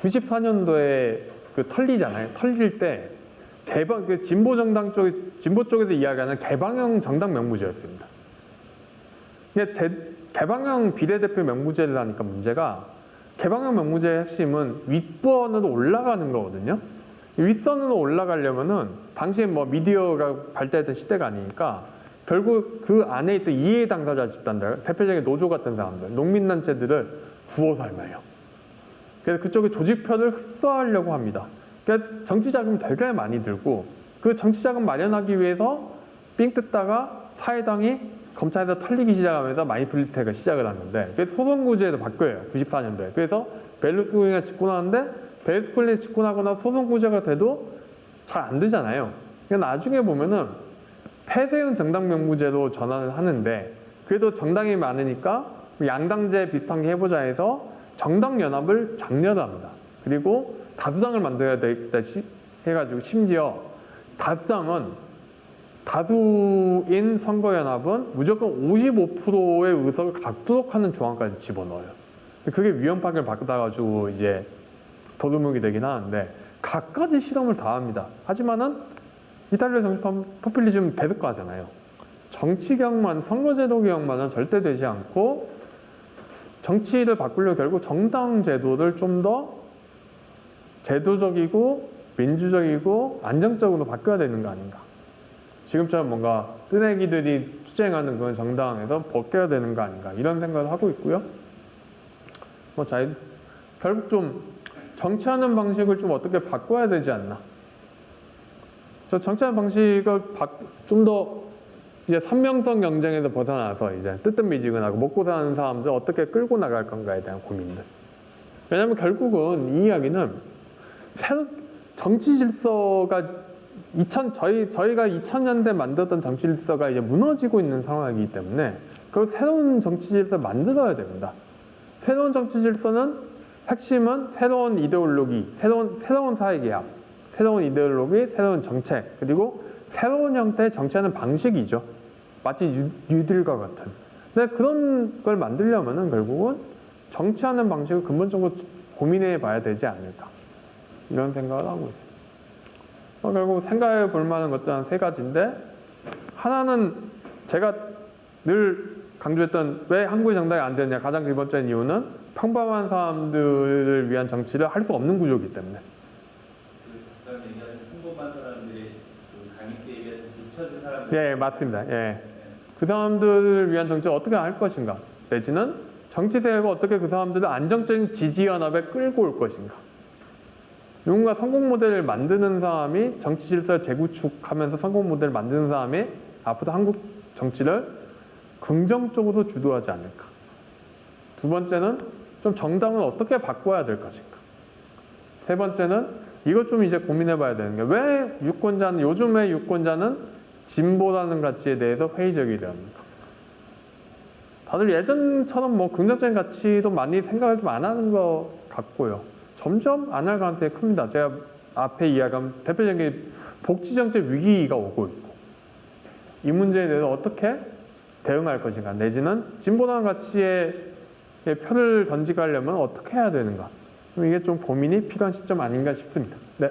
94년도에 그 털리잖아요. 털릴 때 그 진보 쪽에서 이야기하는 개방형 정당 명부제였습니다. 개방형 비례대표 명부제를 하니까 문제가 개방형 명부제의 핵심은 윗부원으로 올라가는 거거든요. 윗선으로 올라가려면은 당시에 뭐 미디어가 발달했던 시대가 아니니까 결국 그 안에 있던 이해 당사자 집단들, 대표적인 노조 같은 사람들, 농민단체들을 구워 삶아요. 그래서 그쪽에 조직표를 흡수하려고 합니다. 그러니까 정치 자금이 되게 많이 들고 그 정치 자금 마련하기 위해서 삥 뜯다가 사회당이 검찰에서 털리기 시작하면서 마니플리테가 시작을 하는데 그래서 소송구제도 바뀌어요. 94년도에. 그래서 베르루스코니가 집권하는데 베르루스코니가 집권하거나 소송구제가 돼도 잘 안 되잖아요. 그러니까 나중에 보면은 폐쇄형 정당 명부제로 전환을 하는데 그래도 정당이 많으니까 양당제 비슷한 게 해보자 해서 정당 연합을 장려합니다. 그리고 다수당을 만들어야 되겠다 해가지고 심지어 다수인 선거연합은 무조건 55%의 의석을 갖도록 하는 조항까지 집어넣어요. 그게 위헌파기를 받아가지고 이제 도루묵이 되긴 하는데 갖가지 실험을 다 합니다. 하지만은 이탈리아 정치판 포퓰리즘 계속 가잖아요. 정치 개혁만, 선거제도 개혁만은 절대 되지 않고 정치를 바꾸려면 결국 정당 제도를 좀 더 제도적이고 민주적이고 안정적으로 바뀌어야 되는 거 아닌가. 지금처럼 뭔가 뜨내기들이 투쟁하는 그런 정당에서 벗겨야 되는 거 아닌가 이런 생각을 하고 있고요. 결국 좀 정치하는 방식을 좀 어떻게 바꿔야 되지 않나. 저 정치하는 방식을 좀 더 이제 선명성 경쟁에서 벗어나서 이제 뜨뜻미지근하고 먹고 사는 사람들 어떻게 끌고 나갈 건가에 대한 고민들. 왜냐하면 결국은 이 이야기는 정치 질서가 저희가 2000년대 만들었던 정치 질서가 이제 무너지고 있는 상황이기 때문에 그걸 새로운 정치 질서를 만들어야 됩니다. 새로운 정치 질서는 핵심은 새로운 이데올로기, 새로운 사회계약, 새로운 이데올로기, 새로운 정책, 그리고 새로운 형태의 정치하는 방식이죠. 마치 뉴딜과 같은. 근데 그런 걸 만들려면은 결국은 정치하는 방식을 근본적으로 고민해 봐야 되지 않을까. 이런 생각을 하고 있어요. 결국 생각해 볼 만한 것도 한 세 가지인데, 하나는 제가 늘 강조했던 왜 한국의 정당이 안 되느냐 가장 기본적인 이유는 평범한 사람들을 위한 정치를 할 수 없는 구조이기 때문에. 그런 얘기하는 평범한 사람들이 강의때 얘기하는 뒤처진 사람들. 예, 맞습니다. 예. 그 사람들을 위한 정치를 어떻게 할 것인가, 내지는 정치 세력가 어떻게 그 사람들을 안정적인 지지 연합에 끌고 올 것인가. 누군가 성공 모델을 만드는 사람이 정치 질서를 재구축하면서 성공 모델을 만드는 사람이 앞으로 한국 정치를 긍정적으로 주도하지 않을까. 두 번째는 좀 정당을 어떻게 바꿔야 될 것인가. 세 번째는 이것 좀 이제 고민해 봐야 되는 게 왜 요즘의 유권자는 진보라는 가치에 대해서 회의적이 되었는가. 다들 예전처럼 뭐 긍정적인 가치도 많이 생각을 좀 안 하는 것 같고요. 점점 안 할 가능성이 큽니다. 제가 앞에 이야기한 대표적인 복지정책 위기가 오고 있고, 이 문제에 대해서 어떻게 대응할 것인가, 내지는 진보라는 가치에 표를 던지가려면 어떻게 해야 되는가. 이게 좀 고민이 필요한 시점 아닌가 싶습니다. 네,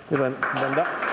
감사합니다.